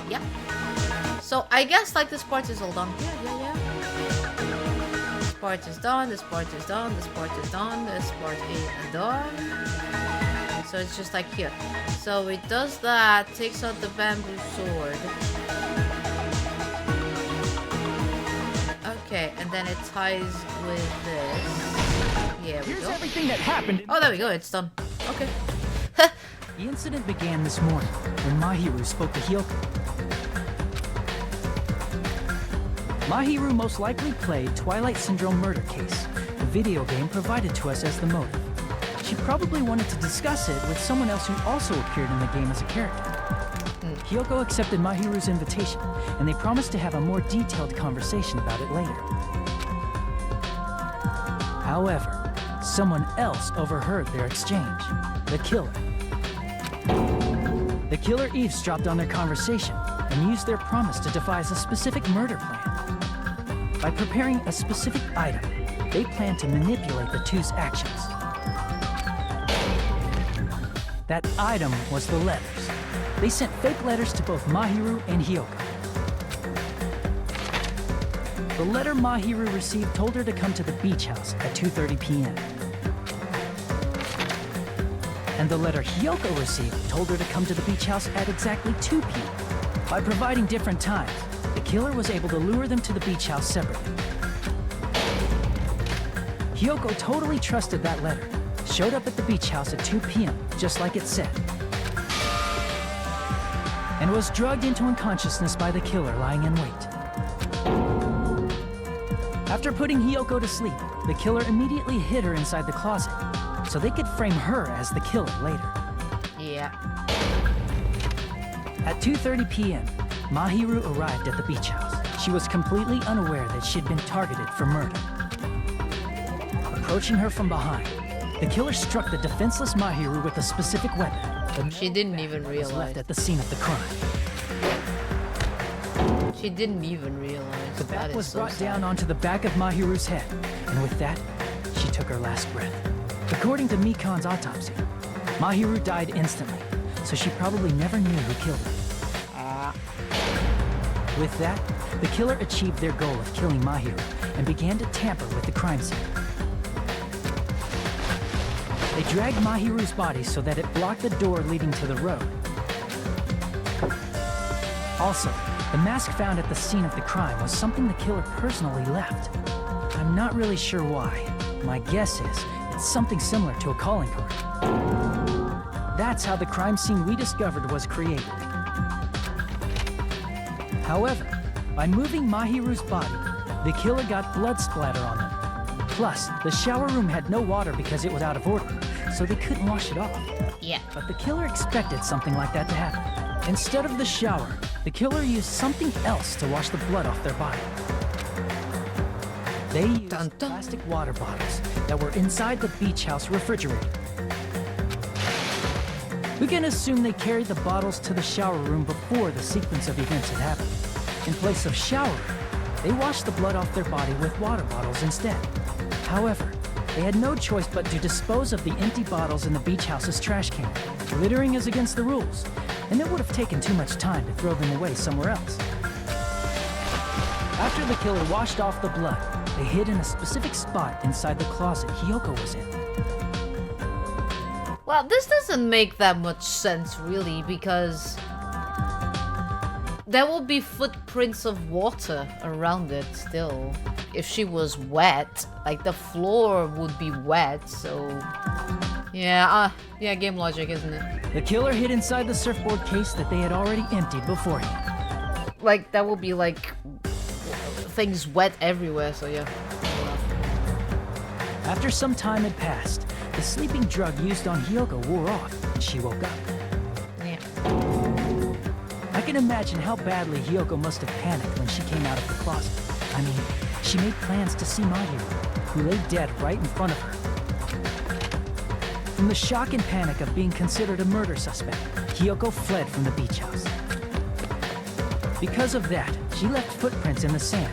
Yep. So I guess like this part is all done. Yeah. This part is done, this part is done, this part is done, this part is done. So it's just like here. So it does that, takes out the bamboo sword. Okay, and And then it ties with this. Yeah, we Here's go. everything that happened. Oh, there we go. It's done. Okay. The incident began this morning when Mahiru spoke to Hyoko. Mahiru most likely played Twilight Syndrome Murder Case, the video game provided to us as the motive. She probably wanted to discuss it with someone else who also appeared in the game as a character. Hyoko accepted Mahiru's invitation, and they promised to have a more detailed conversation about it later. However, someone else overheard their exchange. The killer. The killer eavesdropped on their conversation and used their promise to devise a specific murder plan. By preparing a specific item, they planned to manipulate the two's actions. That item was the letters. They sent fake letters to both Mahiru and Hyoko. The letter Mahiru received told her to come to the beach house at 2:30 p.m. And the letter Hyoko received told her to come to the beach house at exactly 2 p.m. By providing different times, the killer was able to lure them to the beach house separately. Hyoko totally trusted that letter, showed up at the beach house at 2 p.m., just like it said, and was drugged into unconsciousness by the killer lying in wait. After putting Hyoko to sleep, the killer immediately hid her inside the closet, so they could frame her as the killer later. Yeah. At 2:30 p.m., Mahiru arrived at the beach house. She was completely unaware that she'd been targeted for murder. Approaching her from behind, the killer struck the defenseless Mahiru with a specific weapon. She didn't even Was realize. left at the scene of the crime. She didn't even realize. The bat That was is so brought sad. down onto the back of Mahiru's head, and with that, she took her last breath. According to Mikan's autopsy, Mahiru died instantly, so she probably never knew who killed her. With that, the killer achieved their goal of killing Mahiru and began to tamper with the crime scene. They dragged Mahiru's body so that it blocked the door leading to the road. Also, the mask found at the scene of the crime was something the killer personally left. I'm not really sure why. My guess is it's something similar to a calling card. That's how the crime scene we discovered was created. However, by moving Mahiru's body, the killer got blood splatter on them. Plus, the shower room had no water because it was out of order, so they couldn't wash it off. Yeah. But the killer expected something like that to happen. Instead of the shower, the killer used something else to wash the blood off their body. They used Dun, dun. plastic water bottles that were inside the beach house refrigerator. We can assume they carried the bottles to the shower room before the sequence of events had happened. In place of showering, they washed the blood off their body with water bottles instead. However, they had no choice but to dispose of the empty bottles in the beach house's trash can. Littering is against the rules, and it would have taken too much time to throw them away somewhere else. After the killer washed off the blood, they hid in a specific spot inside the closet Hyoko was in. Well, this doesn't make that much sense, really, because there will be footprints of water around it still. If she was wet, like the floor would be wet, so... Yeah, game logic, isn't it? The killer hid inside the surfboard case that they had already emptied beforehand. Like, that will be like... things wet everywhere, so yeah. After some time had passed, the sleeping drug used on Hyoko wore off, and she woke up. Yeah. I can imagine how badly Hyoko must have panicked when she came out of the closet. I mean, she made plans to see Mahiru, who lay dead right in front of her. From the shock and panic of being considered a murder suspect, Hyoko fled from the beach house. Because of that, she left footprints in the sand.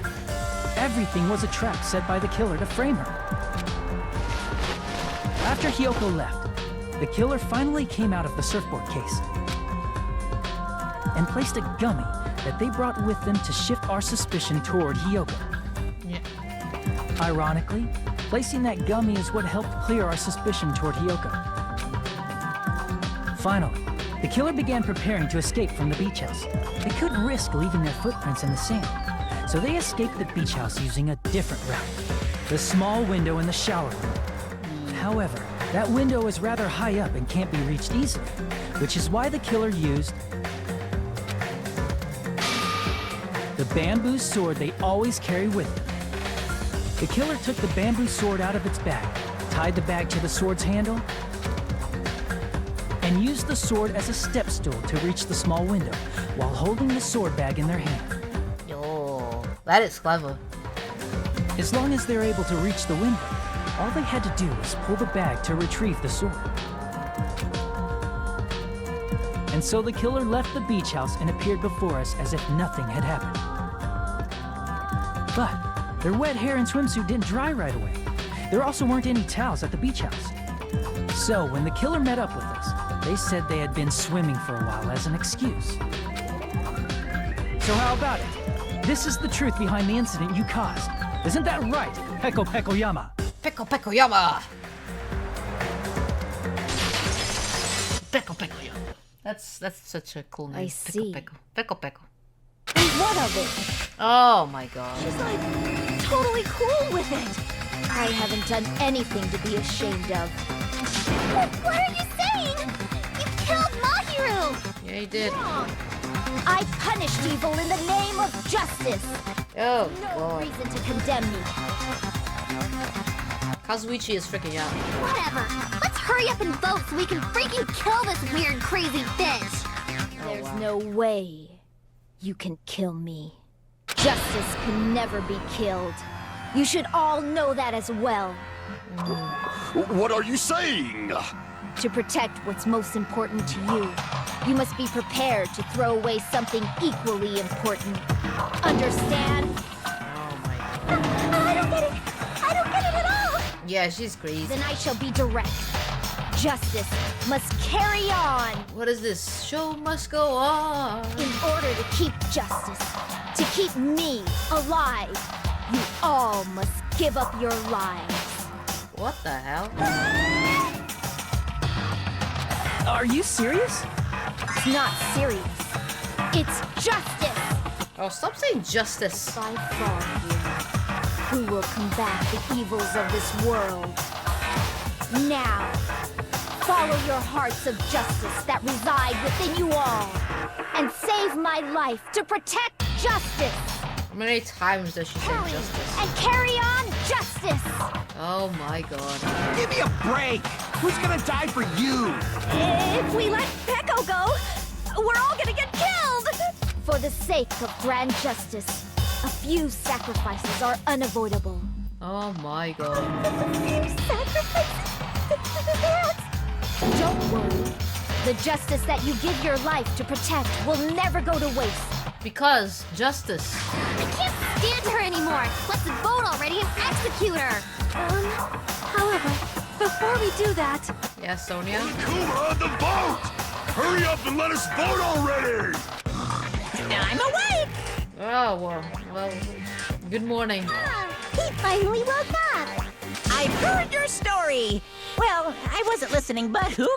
Everything was a trap set by the killer to frame her. After Hyoko left, the killer finally came out of the surfboard case and placed a gummy that they brought with them to shift our suspicion toward Hyoko. Yeah. Ironically, placing that gummy is what helped clear our suspicion toward Hyoko. Finally, the killer began preparing to escape from the beach house. They couldn't risk leaving their footprints in the sand, so So they escaped the beach house using a different route, the small window in the shower room. However, that window is rather high up and can't be reached easily, which is why the killer used the bamboo sword they always carry with them. The killer took the bamboo sword out of its bag, tied the bag to the sword's handle, and used the sword as a step stool to reach the small window while holding the sword bag in their hand. Oh, that is clever. As long as they're able to reach the window, all they had to do was pull the bag to retrieve the sword. And so the killer left the beach house and appeared before us as if nothing had happened. But their wet hair and swimsuit didn't dry right away. There also weren't any towels at the beach house. So when the killer met up with us, they said they had been swimming for a while as an excuse. So how about it? This is the truth behind the incident you caused. Isn't that right, Peko Pekoyama? Peko Pekoyama! Peko Pekoyama. That's such a cool name. I see. Peko Peko. Peko Peko. And what of it? Oh my god. She's like totally cool with it. I haven't done anything to be ashamed of. What are you saying? You killed Mahiru! Yeah, he did. I punished evil in the name of justice. Oh No god. reason to condemn me. Kazuichi is freaking out. Whatever. Let's hurry up and vote so we can freaking kill this weird, crazy bitch! There's wow. no way you can kill me. Justice can never be killed. You should all know that as well. What are you saying? To protect what's most important to you, you must be prepared to throw away something equally important. Understand? Oh my god. I don't get it! I don't get it at all! Yeah, she's crazy. Then I shall be direct. Justice must carry on. What is this? Show must go on. In order to keep justice, to keep me alive, you all must give up your lives. What the hell? Are you serious? It's not serious. It's justice. Oh, stop saying justice. By far here, who will combat the evils of this world? Now, follow your hearts of justice that reside within you all, and save my life to protect justice. How many times does she say Hurry justice? and carry on justice. Oh my god. Give me a break! Who's gonna die for you? If we let Peko go, we're all gonna get killed! For the sake of grand justice, a few sacrifices are unavoidable. Oh my god. Don't worry. The justice that you give your life to protect will never go to waste. Because justice. I can't stand her anymore! Let's vote already and execute her! However, before we do that, Yeah, Sonia. Kuma, the vote! Hurry up and let us vote already! I'm awake! Oh, well, good morning. He finally woke up! I've heard your story. Well, I wasn't listening, but who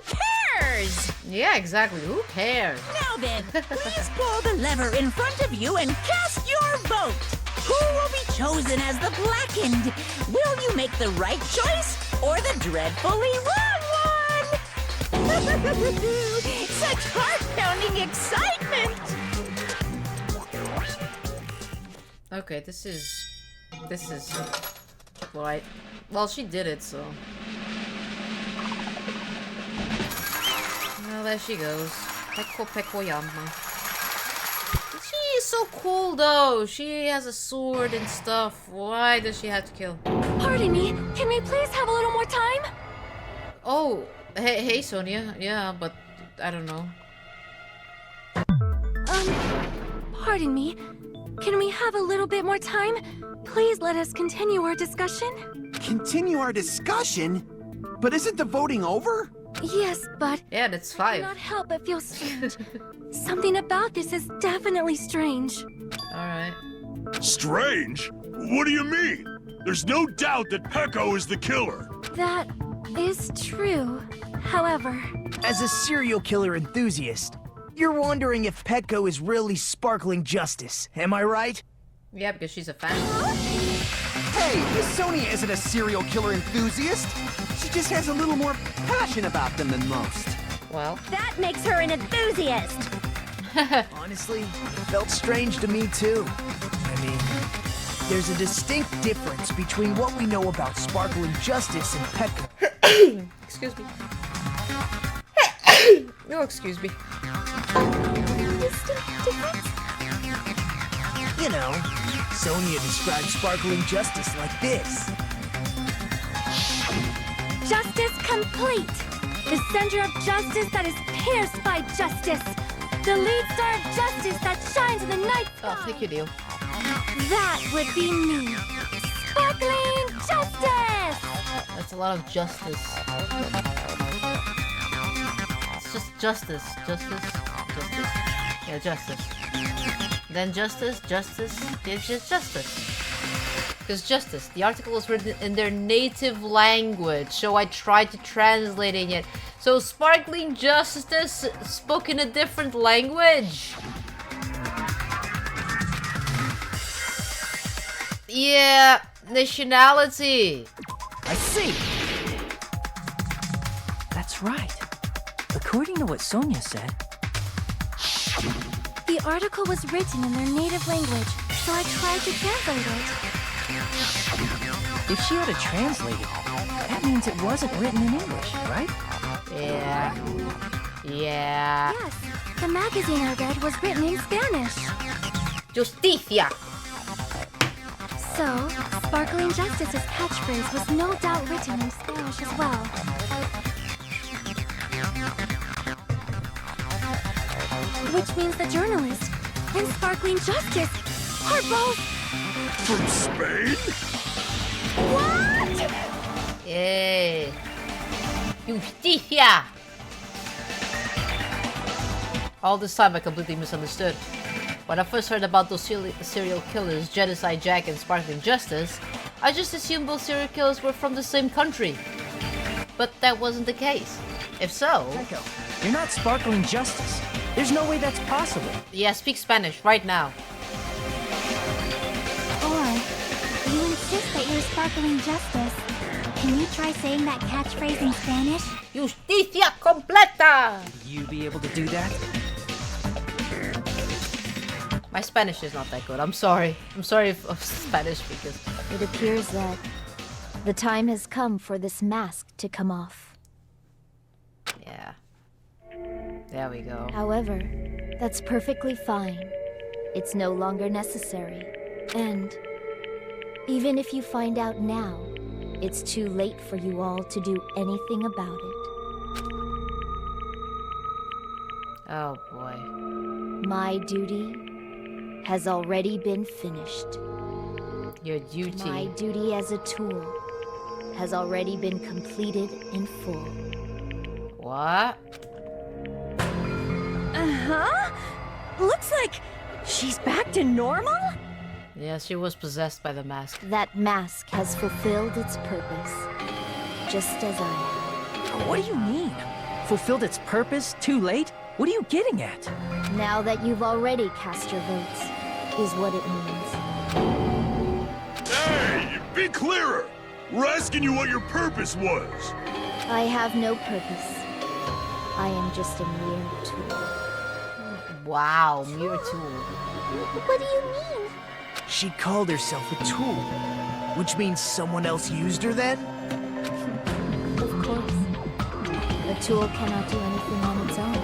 cares? Yeah, exactly. Who cares? Now then, please pull the lever in front of you and cast your vote. Who will be chosen as the blackened? Will you make the right choice or the dreadfully wrong one? Such heart-pounding excitement! Okay, this is right. Well, she did it, so. Well, there she goes. Peko Pekoyama. She is so cool, though. She has a sword and stuff. Why does she have to kill? pardon me, can we please have a little more time? Oh, hey, Sonia. Yeah, but I don't know. Pardon me. Can we have a little bit more time? Please let us continue our discussion. Continue our discussion? But isn't the voting over? Yes, but Yeah, that's I 5. cannot help but feel strange. Something about this is definitely strange. Alright. Strange? What do you mean? There's no doubt that Peko is the killer. That is true. However, As a serial killer enthusiast, you're wondering if Petco is really sparkling justice, am I right? Yeah, because she's a fan. Hey, Miss Sonia isn't a serial killer enthusiast. She just has a little more passion about them than most. Well, That makes her an enthusiast. Honestly, it felt strange to me too. I mean, there's a distinct difference between what we know about Sparkling Justice and Petco. excuse me. No, excuse me. You know, Sonia describes Sparkling Justice like this. Justice complete. The center of justice that is pierced by justice. The lead star of justice that shines in the night sky. Oh, thank you, Neil. That would be me. Sparkling justice! That's a lot of justice. It's just justice. Justice. Justice. Yeah, justice. Then justice. It's just justice. Because justice. The article was written in their native language, so I tried to translate it. So sparkling justice spoke in a different language. Yeah, nationality. I see. That's right. According to what Sonia said, The article was written in their native language, so I tried to translate it. if she had to translate it, that means it wasn't written in English, right? Yeah. Yeah. Yes, the magazine I read was written in Spanish. Justicia. So, Sparkling Justice's catchphrase was no doubt written in Spanish as well. Which means the journalist and Sparkling Justice are both... From Spain? What? Yay. Justicia. All this time I completely misunderstood. When I first heard about those serial killers, Genocide Jack and Sparkling Justice, I just assumed both serial killers were from the same country. But that wasn't the case. If so... Echo, you're not Sparkling Justice. There's no way that's possible. Yeah, speak Spanish right now. Or, you insist that you're Sparkling Justice. Can you try saying that catchphrase in Spanish? Justicia completa! Will you be able to do that? My Spanish is not that good. I'm sorry. I'm sorry of Spanish because... It appears that the time has come for this mask to come off. Yeah. There we go. However, that's perfectly fine. It's no longer necessary. And even if you find out now, it's too late for you all to do anything about it. Oh boy. My duty has already been finished. Your duty. My duty as a tool has already been completed in full. What? Uh-huh. Looks like she's back to normal? Yeah, she was possessed by the mask. That mask has fulfilled its purpose, just as I have. What do you mean? Fulfilled its purpose? Too late? What are you getting at? Now that you've already cast your votes, is what it means. Hey, be clearer! We're asking you what your purpose was. I have no purpose. I am just a mere tool. Wow, mere tool. What do you mean? She called herself a tool, which means someone else used her then? Of course. A tool cannot do anything on its own.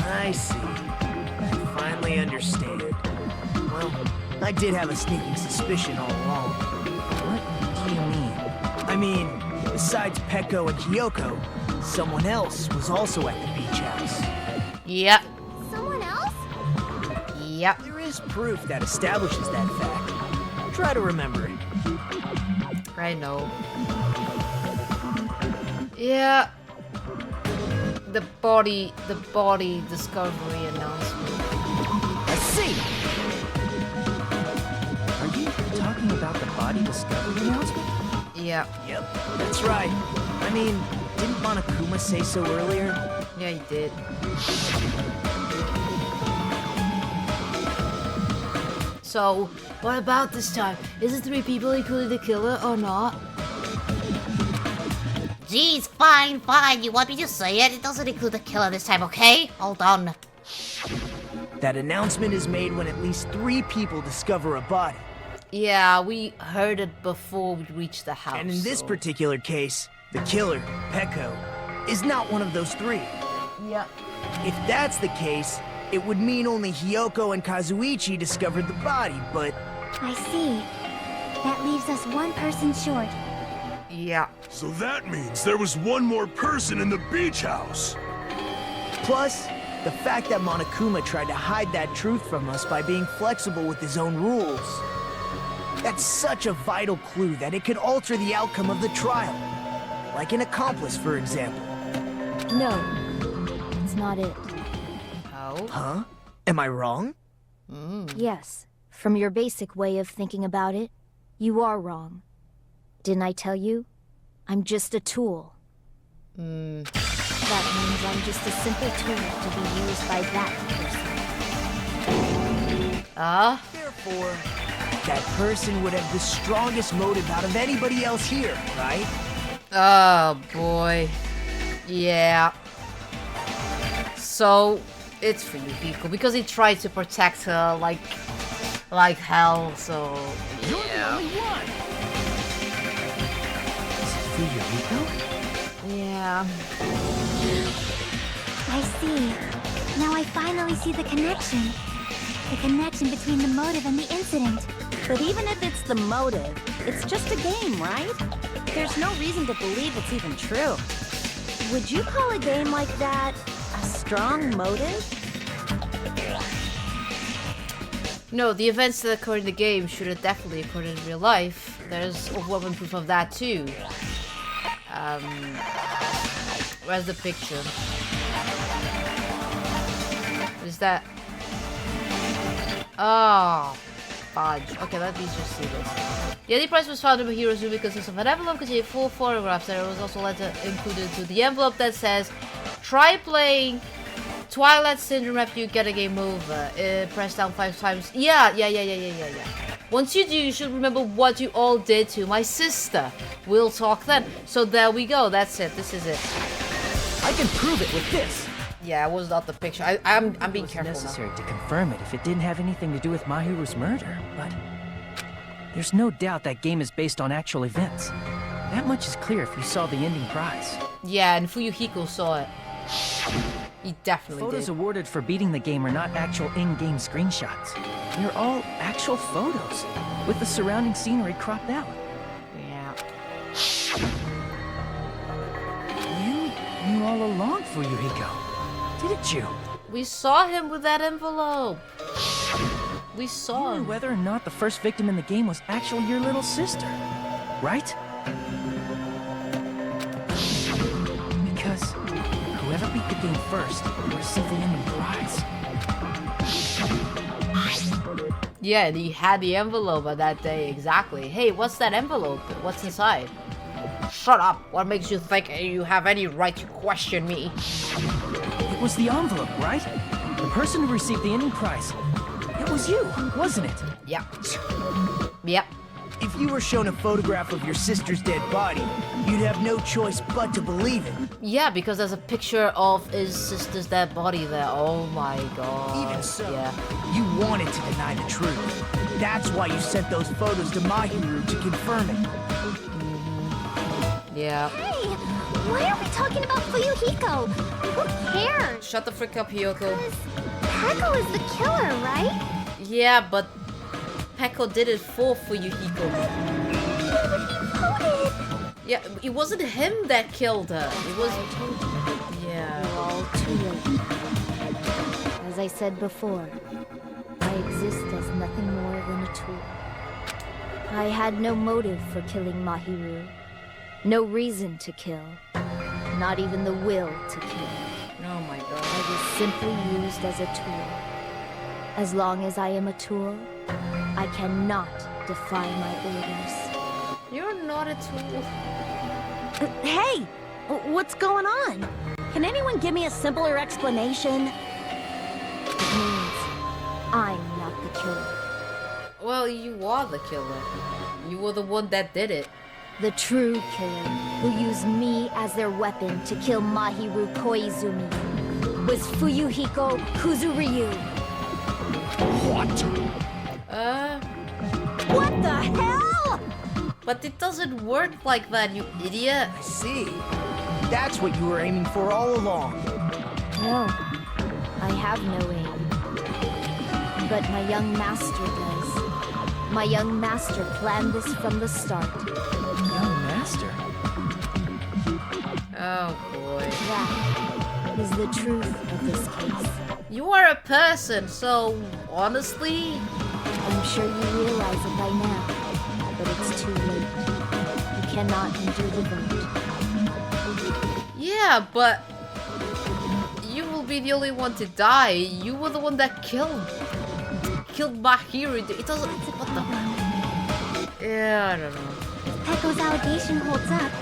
I see. I finally understand. Well, I did have a sneaking suspicion all along. What do you mean? I mean, besides Peko and Kyoko, someone else was also at the beach house. Yep. Someone else? Yep. There is proof that establishes that fact. Try to remember it. I know. Yeah. The body discovery announcement. I see! Are you talking about the body discovery announcement? Yeah. Yep, that's right. I mean, didn't Monokuma say so earlier? Yeah, he did. So, what about this time? Is it 3 people including the killer or not? Geez, fine. You want me to say it? It doesn't include the killer this time, okay? Hold on. That announcement is made when at least 3 people discover a body. Yeah, we heard it before we reached the house. And in this particular case, the killer, Peko, is not one of those 3. Yeah. If that's the case, it would mean only Hiyoko and Kazuichi discovered the body, but... I see. That leaves us 1 person short. Yeah. So that means there was one more person in the beach house. Plus, the fact that Monokuma tried to hide that truth from us by being flexible with his own rules. That's such a vital clue that it could alter the outcome of the trial. Like an accomplice, for example. No, it's not it. Oh? Huh? Am I wrong? Yes, from your basic way of thinking about it, you are wrong. Didn't I tell you? I'm just a tool. That means I'm just a simple tool to be used by that person. Therefore, that person would have the strongest motive out of anybody else here, right? Oh boy. Yeah. So it's for Yukiko because he tried to protect her like hell, so yeah. Yeah. I see. Now I finally see the connection. The connection between the motive and the incident. But even if it's the motive, it's just a game, right? There's no reason to believe it's even true. Would you call a game like that a strong motive? No, the events that occur in the game should have definitely occurred in real life. There's overwhelming proof of that too. Where's the picture? What is that? Oh, fudge. Okay, let me just see this. The only prize was found in my hero's room because of an envelope containing 4 photographs. There was also a letter included to the envelope that says, "Try playing Twilight Syndrome after you get a game over. Press down 5 times." Yeah. Once you do, you should remember what you all did to my sister. We'll talk then. So there we go. That's it. This is it. I can prove it with this. Yeah, it was not the picture. I'm being It careful was now. necessary to confirm it if it didn't have anything to do with Mahiru's murder, but there's no doubt that game is based on actual events. That much is clear if you saw the ending prize. Yeah, and Fuyuhiko saw it. He definitely Photos did. awarded for beating the game are not actual in-game screenshots. They're all actual photos, with the surrounding scenery cropped out. Yeah. You knew all along, Fuyuhiko, didn't you? We saw him with that envelope. We You saw knew him. whether or not the first victim in the game was actually your little sister, right? Because whoever beat the game first will receive the ending prize. Yeah, and he had the envelope on that day, exactly. Hey, what's that envelope? What's inside? Shut up! What makes you think you have any right to question me? It was the envelope, right? The person who received the ending prize. It was you, wasn't it? Yep. Yep. If you were shown a photograph of your sister's dead body, you'd have no choice but to believe it. Yeah, because there's a picture of his sister's dead body there. Oh my god. Even so, Yeah. you wanted to deny the truth. That's why you sent those photos to Mahiru to confirm it. Yeah. Hey, why are we talking about Fuyuhiko? Who cares? Shut the frick up, Hiyoko. Peko is the killer, right? Yeah, but Peko did it for Fuyuhiko. Yeah, it wasn't him that killed her. It was... Yeah. You're all too late. As I said before, I exist as nothing more than a tool. I had no motive for killing Mahiru. No reason to kill. Not even the will to kill. Oh my god. I was simply used as a tool. As long as I am a tool, I cannot defy my orders. You're not a tool. Hey! What's going on? Can anyone give me a simpler explanation? It means I'm not the killer. Well, you are the killer. You were the one that did it. The true killer, who used me as their weapon to kill Mahiru Koizumi, was Fuyuhiko Kuzuryu. What? What the hell? But it doesn't work like that, you idiot. I see. That's what you were aiming for all along. No, I have no aim. But my young master does. My young master planned this from the start. Young master? Oh boy. That is the truth of this case. You are a person, so honestly... I'm sure you realize it by now, but it's too late. You cannot undo the vote. Yeah, but... You will be the only one to die. You were the one that killed Mahiru. It doesn't... What the... Yeah, I don't know. If Pecco's allegation holds up,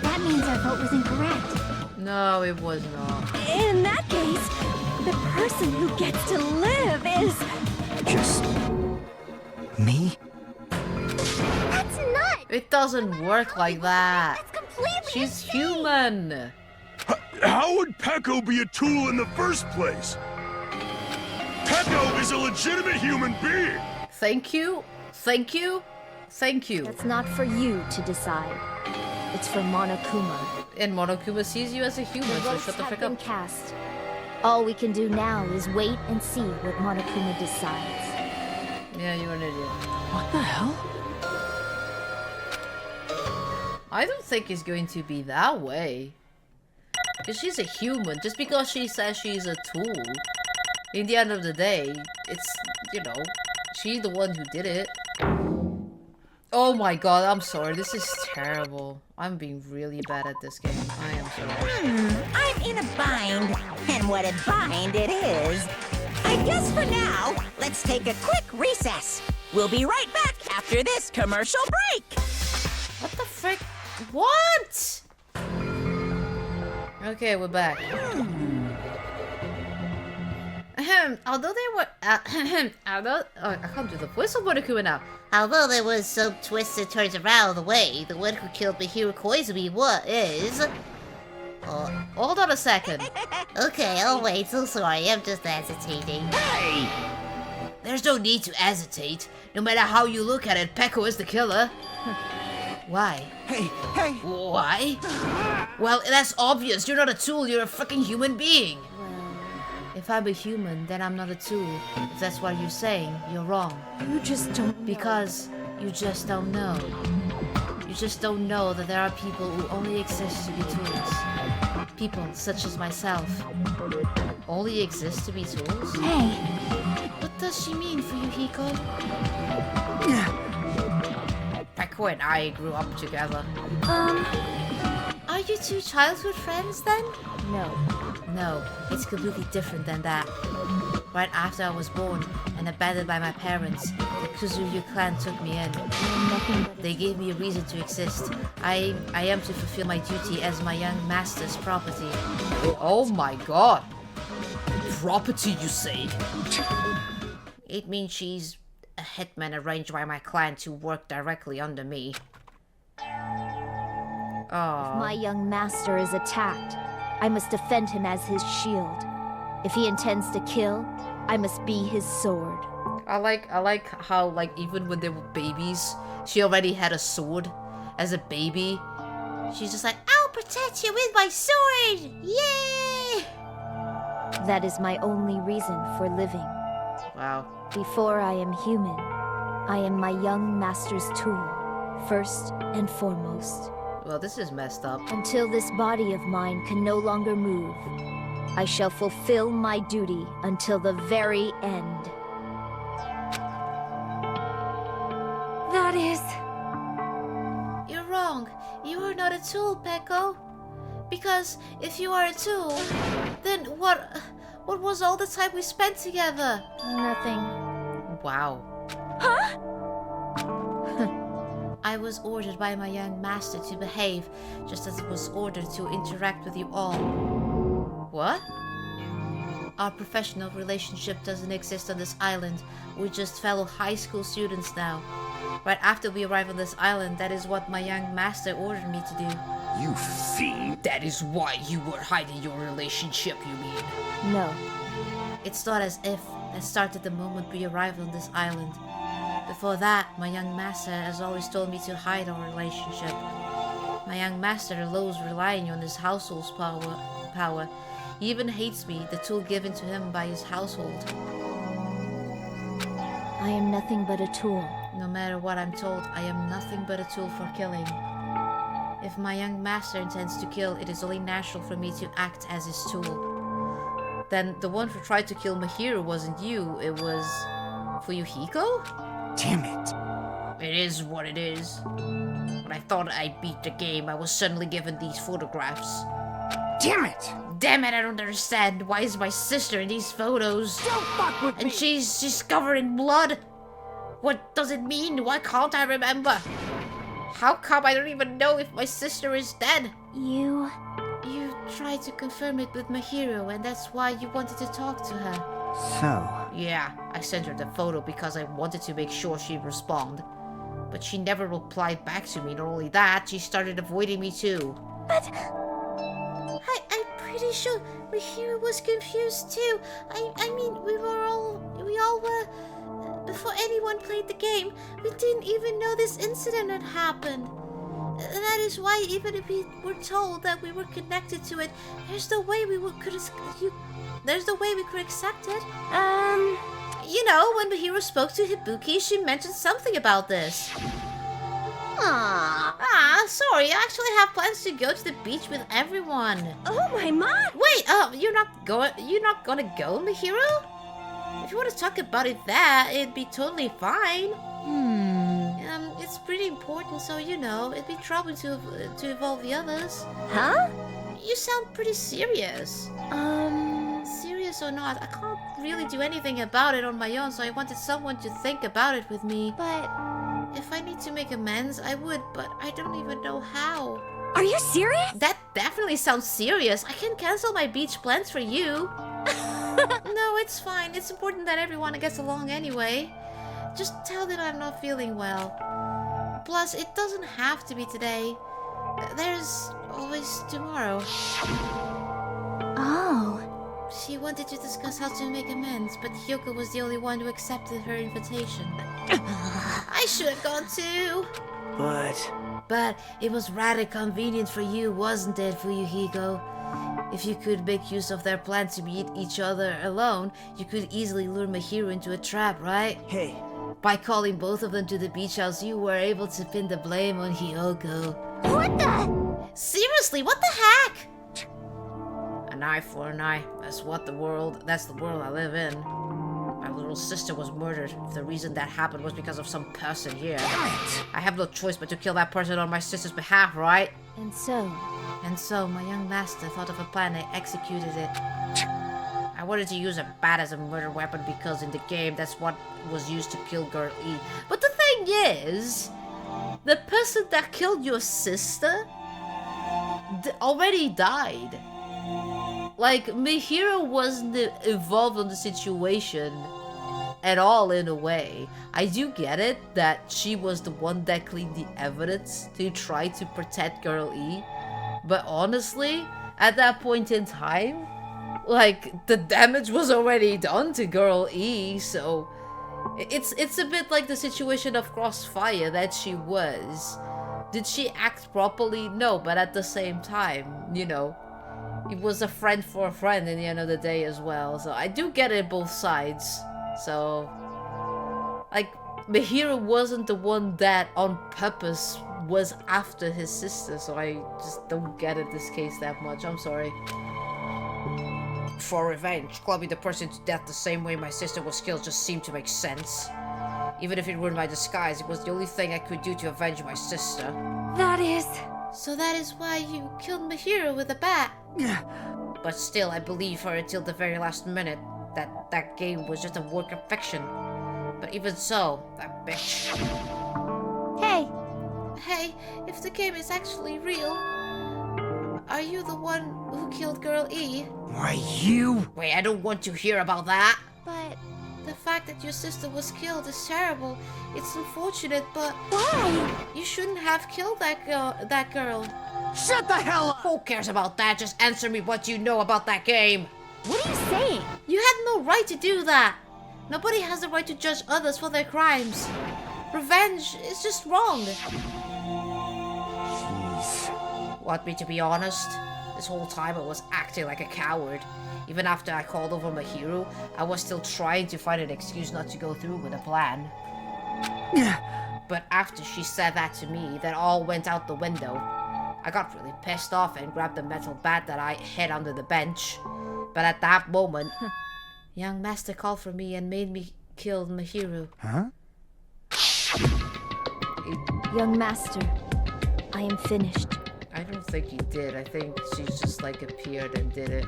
that means our vote was incorrect. No, it was not. In that case, the person who gets to live is... Just... me? That's nuts! It doesn't work like that. That's completely She's insane. human. How would Pecco be a tool in the first place? Pecco is a legitimate human being! Thank you. Thank you. Thank you. That's not for you to decide. It's for Monokuma. And Monokuma sees you as a human, The so votes shut the have frick been up. cast. All we can do now is wait and see what Monokuma decides. Yeah, you're an idiot. What the hell? I don't think it's going to be that way. Because she's a human. Just because she says she's a tool, in the end of the day, it's, you know, she's the one who did it. Oh my god, I'm sorry. This is terrible. I'm being really bad at this game. I am sorry. I'm in a bind, and what a bind it is. I guess for now, let's take a quick recess. We'll be right back after this commercial break. What the frick? What? Okay, we're back. Although they were, although I can't do the voice of Monokuma now. Although there was some twists and turns around the way, the one who killed Mahiru Koizumi is... Hold on a second. Okay, I'll wait. So sorry, I'm just hesitating. Hey! There's no need to hesitate. No matter how you look at it, Pecco is the killer. Why? Hey, hey! Why? Well, that's obvious. You're not a tool. You're a freaking human being. If I'm a human, then I'm not a tool. If that's what you're saying, you're wrong. You just don't know. Because you just don't know. You just don't know that there are people who only exist to be tools. People such as myself. Only exist to be tools? Hey, What does she mean for you, Hiko? Pecco and I grew up together. Are you two childhood friends then? no. No, it's completely different than that. Right after I was born and abandoned by my parents, the Kuzuryu clan took me in. Nothing but They gave me a reason to exist. I am to fulfill my duty as my young master's property. Oh my god! Property, you say? It means she's a hitman arranged by my clan to work directly under me. Oh. my young master is attacked. I must defend him as his shield. If he intends to kill, I must be his sword. I like how, like, even when they were babies, she already had a sword as a baby. She's just like, I'll protect you with my sword! Yay! That is my only reason for living. wow. Before I am human, I am my young master's tool, first and foremost. Well, this is messed up. Until this body of mine can no longer move, I shall fulfill my duty until the very end. That is... You're wrong. You are not a tool, Pecco. Because if you are a tool, then what was all the time we spent together? Nothing. Wow. I was ordered by my young master to behave just as it was ordered to interact with you all. What? our professional relationship doesn't exist on this island. We're just fellow high school students now. Right after we arrive on this island, that is what my young master ordered me to do. You fiend. That is why you were hiding your relationship, you mean? No. It's not as if that started the moment we arrived on this island. Before that, my young master has always told me to hide our relationship. My young master loves relying on his household's power. He even hates me, the tool given to him by his household. I am nothing but a tool. No matter what I'm told, I am nothing but a tool for killing. If my young master intends to kill, it is only natural for me to act as his tool. Then the one who tried to kill Mahiro wasn't you, it was... Fuyuhiko? Damn it. It is what it is. When I thought I beat the game, I was suddenly given these photographs. Damn it! Damn it, I don't understand. Why is my sister in these photos? Don't fuck with And me! she's covered in blood. What does it mean? Why can't I remember? How come I don't even know if my sister is dead? You tried to confirm it with Mahiro, and that's why you wanted to talk to her. So, Yeah, I sent her the photo because I wanted to make sure she'd respond. But she never replied back to me. Not only that, she started avoiding me too. I'm pretty sure Mahiro was confused too. I mean, we all were. Before anyone played the game, we didn't even know this incident had happened. That is why, even if we were told that we were connected to it, there's no way we could accept it. You know, when Mahiro spoke to Hibuki, she mentioned something about this. Sorry, I actually have plans to go to the beach with everyone. Oh my! Wait, you're not gonna go, Mahiro? If you want to talk about it it'd be totally fine. It's pretty important, so you know, it'd be troubling to involve the others. Huh? You sound pretty serious. Serious or not, I can't really do anything about it on my own, so I wanted someone to think about it with me. But If I need to make amends, I would, but I don't even know how. Are you serious? That definitely sounds serious. I can cancel my beach plans for you. No, it's fine. It's important that everyone gets along anyway. Just tell them I'm not feeling well. Plus, it doesn't have to be today. There's always tomorrow. oh, She wanted to discuss how to make amends, but Hyoko was the only one who accepted her invitation. I should have gone too. But it was rather convenient for you, wasn't it, Fuyuhiko? If you could make use of their plan to meet each other alone, you could easily lure Mahiro into a trap, right? hey, By calling both of them to the beach house, you were able to pin the blame on Hyoko. What the? Seriously, what the heck? An eye for an eye. That's the world I live in. My little sister was murdered. If the reason that happened was because of some person here, I have no choice but to kill that person on my sister's behalf, right? and so And so, my young master thought of a plan and executed it. I wanted to use a bat as a murder weapon because in the game, that's what was used to kill Girl E. But the thing is, the person that killed your sister already died. Like, Mahiro wasn't involved in the situation at all in a way. I do get it that she was the one that cleaned the evidence to try to protect Girl E. But honestly, at that point in time, like, the damage was already done to Girl E, so it's a bit like the situation of Crossfire that she was. Did she act properly? No, but at the same time, you know, it was a friend for a friend in the end of the day as well. So I do get it both sides. So, like, Mahiro wasn't the one that on purpose was after his sister, so I just don't get it this case that much. I'm sorry. For revenge, clubbing the person to death the same way my sister was killed just seemed to make sense. Even if it ruined my disguise, it was the only thing I could do to avenge my sister. That is... So that is why you killed Mahiro with a bat? But still, I believe her until the very last minute that game was just a work of fiction. But even so, that bitch. hey, Hey, if the game is actually real, are are you the one who killed Girl E? Why, you? Wait, I don't want to hear about that. But The fact that your sister was killed is terrible. It's unfortunate, but Why? you shouldn't have killed that girl. Shut the hell up! Who cares about that? Just answer me what you know about that game. what are you saying? You had no right to do that. Nobody has the right to judge others for their crimes. Revenge is just wrong. Jeez. Want me to be honest? This whole time I was acting like a coward. Even after I called over my hero, I was still trying to find an excuse not to go through with the plan. But after she said that to me, that all went out the window. I got really pissed off and grabbed the metal bat that I hid under the bench. But at that moment, young master called for me and made me kill my hero. Huh? Young master, I am finished. I don't think he did. I think she just like appeared and did it.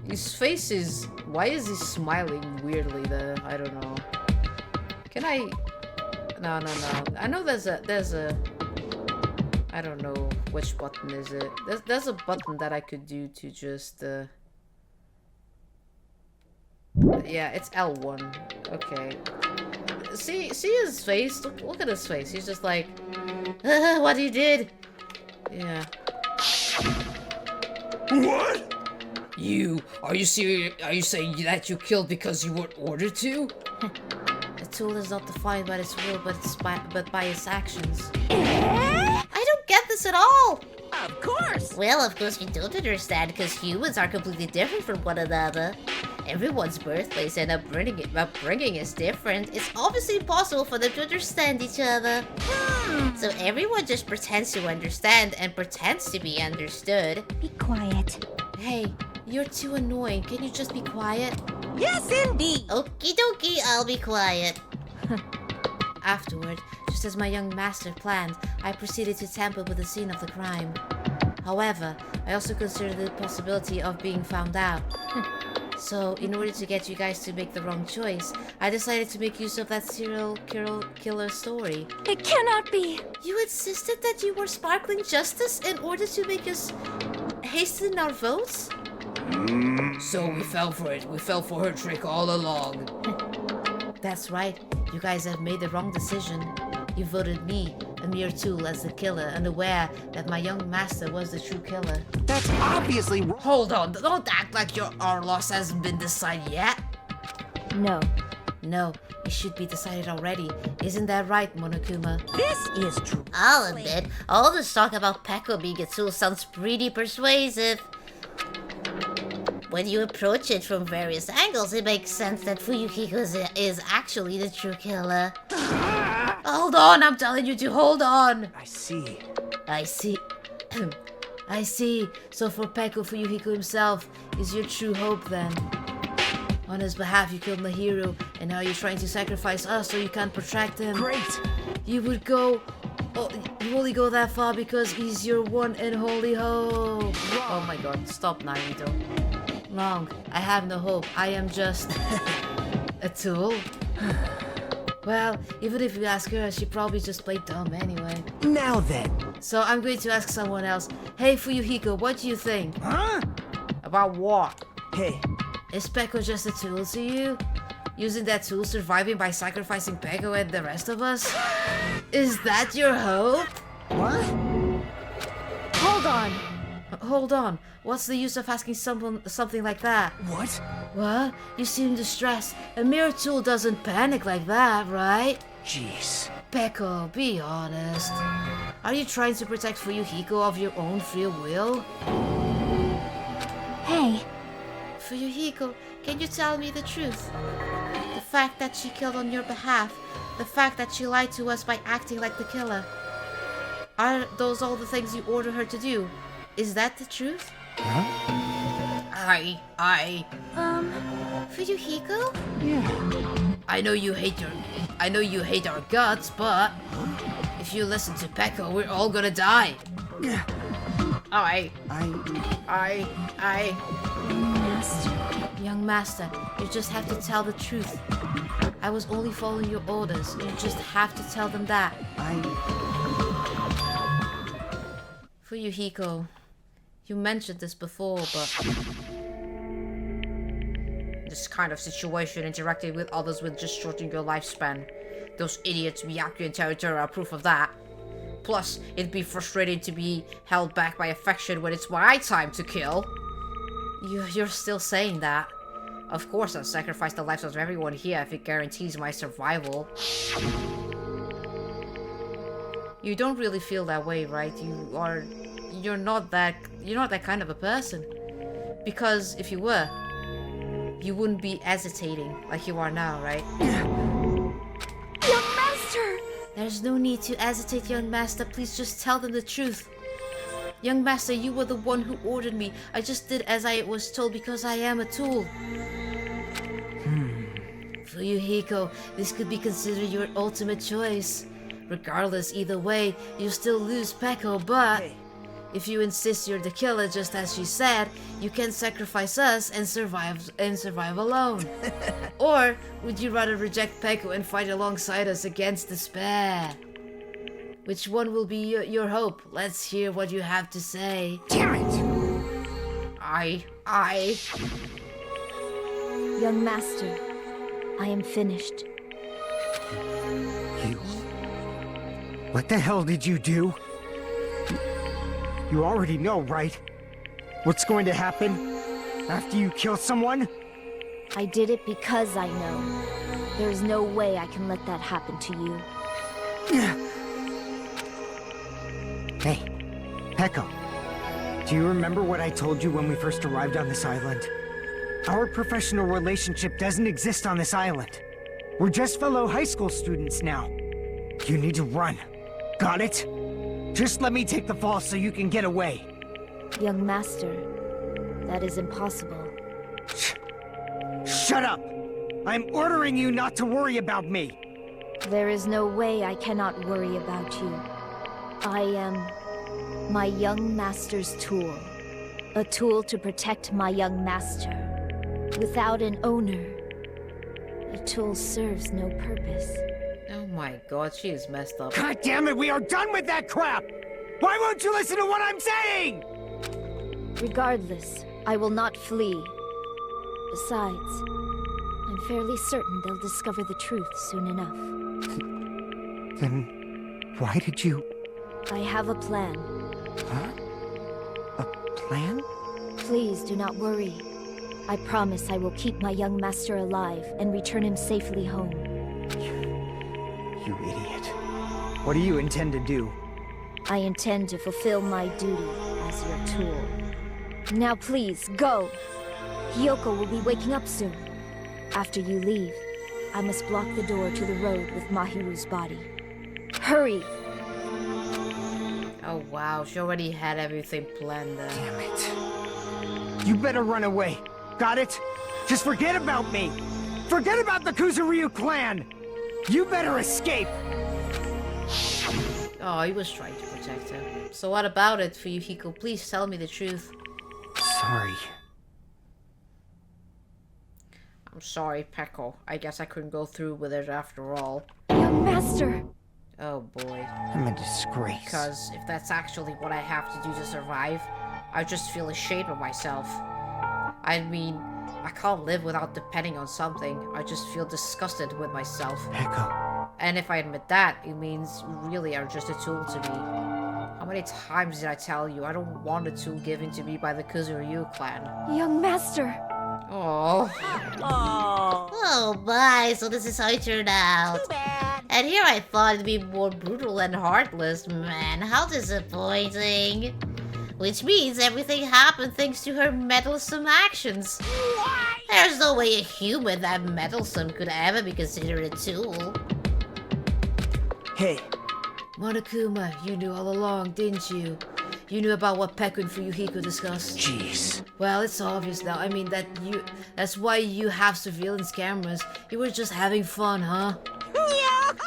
His face is... Why is he smiling weirdly there? I don't know. Can I... No. I know there's a... I don't know which button is it. There's a button that I could do to just... Yeah, it's L1. Okay. See his face? Look at his face. He's just like... what he did! Yeah. What? Are you serious? Are you saying that you killed because you were ordered to? The tool is not defined by its will, but by its actions. I don't get this at all! Of course! Well, of course we don't understand because humans are completely different from one another. Everyone's birthplace and upbringing is different. It's obviously impossible for them to understand each other. So everyone just pretends to understand and pretends to be understood. Be quiet. Hey, you're too annoying. Can you just be quiet? Yes, indeed! Okie dokie, I'll be quiet. Afterward, just as my young master planned, I proceeded to tamper with the scene of the crime. However, I also considered the possibility of being found out. So, in order to get you guys to make the wrong choice, I decided to make use of that serial killer story. It cannot be. You insisted that you were sparkling justice in order to make us hasten our votes? So we fell for it. We fell for her trick all along. That's right. You guys have made the wrong decision. You voted me, a mere tool, as the killer, unaware that my young master was the true killer. That's obviously wrong. Hold on, don't act like our loss hasn't been decided yet. No. No, it should be decided already. Isn't that right, Monokuma? This is true. I'll admit, all this talk about Peko being a tool sounds pretty persuasive. When you approach it from various angles, it makes sense that Fuyuhiko is actually the true killer. Hold on, I'm telling you to hold on. I see. I see. I see. So for Peko, Fuyuhiko himself is your true hope then. On his behalf, you killed my hero, and now you're trying to sacrifice us so you can't protect him. Great. You would go... Oh, you only go that far because he's your one and holy hope. Oh my god, stop, Naruto. Wrong. I have no hope. I am just... a tool. Well, even if you ask her, she probably just played dumb anyway. Now then. So I'm going to ask someone else. Hey, Fuyuhiko, what do you think? Huh? About what? Hey, Is Peko just a tool to you? Using that tool, surviving by sacrificing Peko and the rest of us? Is that your hope? what? Hold on. Hold on. What's the use of asking someone something like that? What? What? You seem distressed. A mere tool doesn't panic like that, right? Jeez. Peko, be honest. Are you trying to protect Fuyuhiko of your own free will? Hey, Fuyuhiko, can you tell me the truth? The fact that she killed on your behalf, the fact that she lied to us by acting like the killer. Are those all the things you order her to do? Is that the truth? Fuyuhiko? Yeah. I know you hate our guts, but if you listen to Peko, we're all gonna die. Young master, you just have to tell the truth. I was only following your orders. You just have to tell them that. Fuyuhiko, You mentioned this before, but this kind of situation, interacting with others will just shorten your lifespan. Those idiots Miyako and Terutoru are proof of that. Plus, it'd be frustrating to be held back by affection when it's my time to kill. You're still saying that. Of course I'll sacrifice the lives of everyone here if it guarantees my survival. You don't really feel that way, right? You're not that kind of a person. Because if you were, you wouldn't be hesitating like you are now, right? Young Master! There's no need to hesitate, young master. Please just tell them the truth. Young master, you were the one who ordered me. I just did as I was told because I am a tool. Fuyuhiko, this could be considered your ultimate choice. Regardless, either way, you still lose Peko, but if you insist you're the killer just as she said, you can sacrifice us and survive alone. Or would you rather reject Peko and fight alongside us against despair? Which one will be your hope? Let's hear what you have to say. Damn it! Young Master, I am finished. You... What the hell did you do? You already know, right? What's going to happen after you kill someone? I did it because I know. There is no way I can let that happen to you. Hey, Peko. Do you remember what I told you when we first arrived on this island? Our professional relationship doesn't exist on this island. We're just fellow high school students now. You need to run. Got it? Just let me take the fall so you can get away. Young Master, that is impossible. Shut up! I'm ordering you not to worry about me! There is no way I cannot worry about you. I am my young master's tool. A tool to protect my young master. Without an owner, a tool serves no purpose. Oh my god, she is messed up. God damn it, we are done with that crap! Why won't you listen to what I'm saying? Regardless, I will not flee. Besides, I'm fairly certain they'll discover the truth soon enough. Then why did you... I have a plan. Huh? A plan? Please do not worry. I promise I will keep my young master alive and return him safely home. You idiot. What do you intend to do? I intend to fulfill my duty as your tool. Now please, go! Hiyoko will be waking up soon. After you leave, I must block the door to the road with Mahiru's body. Hurry! Oh wow, she already had everything planned then. Damn it. You better run away. Got it? Just forget about me! Forget about the Kuzuryu clan! You better escape! Oh, he was trying to protect her. So what about it, Fuyuhiko? Please tell me the truth. Sorry. I'm sorry, Peko. I guess I couldn't go through with it after all. Young master! Oh boy. I'm a disgrace. Because if that's actually what I have to do to survive, I just feel ashamed of myself. I mean, I can't live without depending on something. I just feel disgusted with myself. Echo. And if I admit that, it means you really are just a tool to me. How many times did I tell you I don't want a tool given to me by the Kuzuryu clan? Young master! Oh. Oh my, so this is how it turned out. Too bad. And here I thought it'd be more brutal and heartless. Man, how disappointing. Which means everything happened thanks to her meddlesome actions. Why? There's no way a human that meddlesome could ever be considered a tool. Hey. Monokuma, you knew all along, didn't you? You knew about what Peko and Fuyuhiko discussed. Jeez. Well, it's obvious now. I mean, that's why you have surveillance cameras. You were just having fun, huh?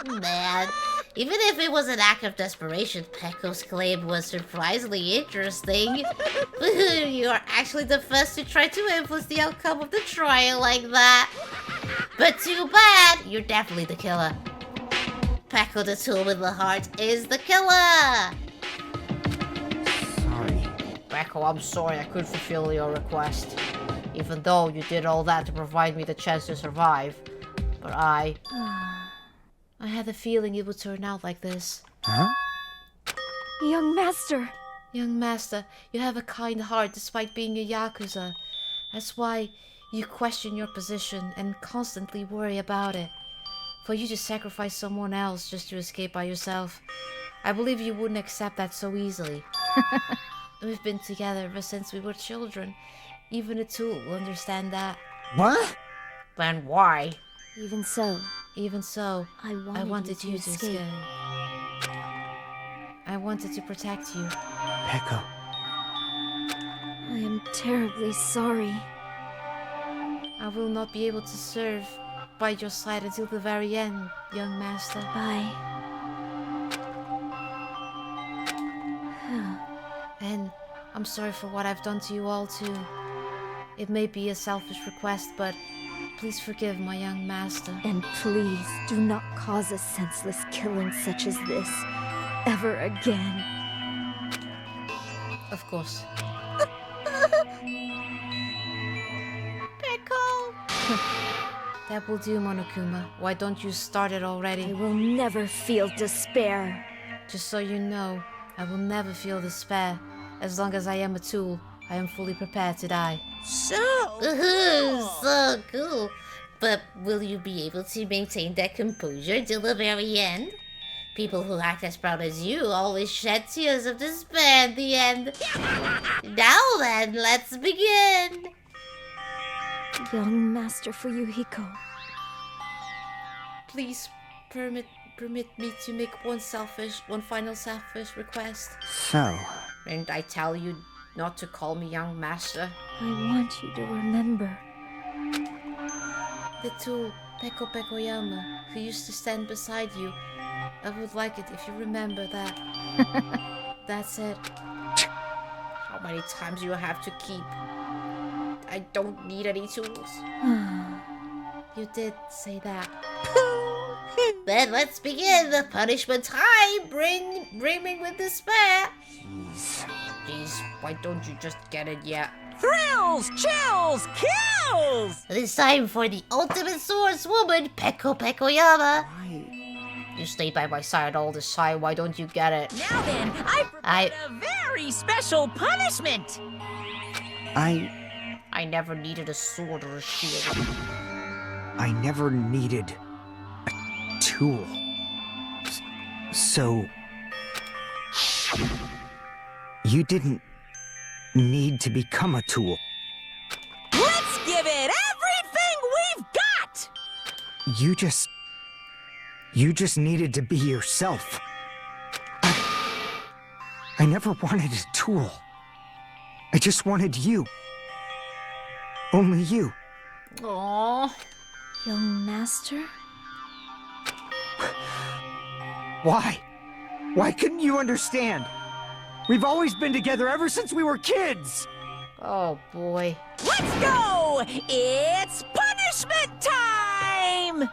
Man, even if it was an act of desperation, Peko's claim was surprisingly interesting. You are actually the first to try to influence the outcome of the trial like that. But too bad, you're definitely the killer. Peko the tool with the heart is the killer! Sorry. Beko, I'm sorry I couldn't fulfill your request. Even though you did all that to provide me the chance to survive. But I had a feeling it would turn out like this. Huh? Young master. Young master, you have a kind heart despite being a Yakuza. That's why you question your position and constantly worry about it. For you to sacrifice someone else just to escape by yourself, I believe you wouldn't accept that so easily. We've been together ever since we were children. Even a tool will understand that. What? Then why? Even so, I wanted you to escape. I wanted to protect you. Peko. I am terribly sorry. I will not be able to serve by your side until the very end, young master. Bye. And I'm sorry for what I've done to you all too. It may be a selfish request, but please forgive my young master. And please do not cause a senseless killing such as this ever again. Of course. That will do, Monokuma. Why don't you start it already? I will never feel despair. Just so you know, I will never feel despair. As long as I am a tool, I am fully prepared to die. So cool. But will you be able to maintain that composure till the very end? People who act as proud as you always shed tears of despair at the end. Now then, let's begin. Young Master Fuyuhiko. Please permit me to make one final selfish request. So? And I tell you not to call me young master. I want you to remember. The tool, Peko Pekoyama, who used to stand beside you. I would like it if you remember that. That's it. How many times do you have to keep? I don't need any tools. You did say that. Then let's begin the punishment time, brimming with despair. Jeez, why don't you just get it yet? Thrills, chills, kills! It's time for the ultimate swordswoman, Peko Pekoyama. You stayed by my side all this time, why don't you get it? Now then, I've prepared a very special punishment! I never needed a sword or a shield. I never needed a tool. So... you didn't need to become a tool. Let's give it everything we've got! You just needed to be yourself. I never wanted a tool. I just wanted you. Only you. Aww. Young Master? Why? Why couldn't you understand? We've always been together ever since we were kids! Oh boy. Let's go! It's punishment time!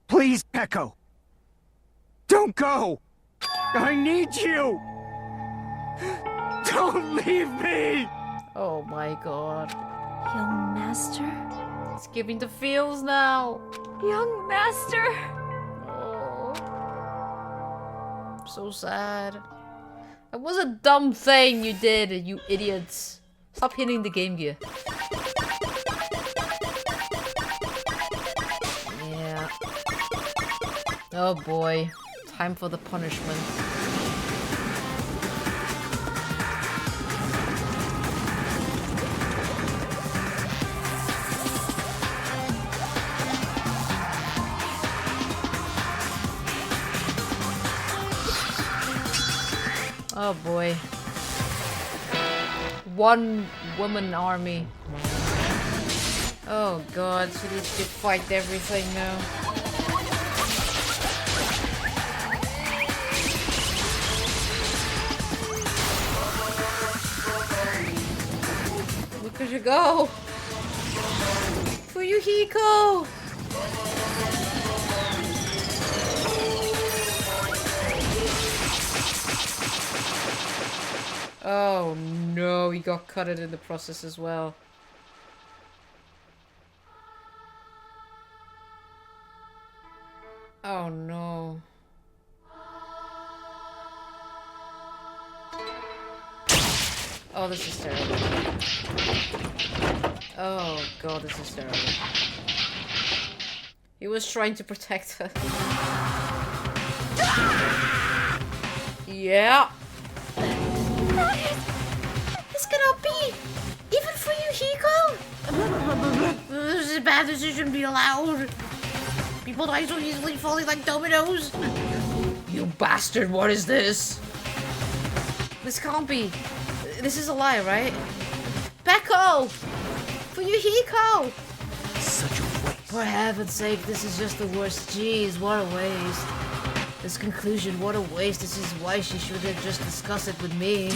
Please, Peko. Don't go! I need you! Don't leave me! Oh my god. Young Master? It's giving the feels now. Young Master! Oh. I'm so sad. It was a dumb thing you did, you idiots. Stop hitting the Game Gear. Yeah. Oh boy. Time for the punishment. Oh boy. One woman army. Oh god, she needs to fight everything now. Look at you go! Fuyuhiko! Oh no, he got cut in the process as well. Oh no. Oh, this is terrible. Oh god, this is terrible. He was trying to protect her. Yeah. This cannot be! Even for you, Hiko! This is a bad decision to be allowed. People die so easily, falling like dominoes. You bastard, what is this? This can't be. This is a lie, right? Becco! For you, Hiko! Such a waste. For heaven's sake, this is just the worst. Jeez, what a waste. This conclusion, what a waste. This is why she should have just discussed it with me.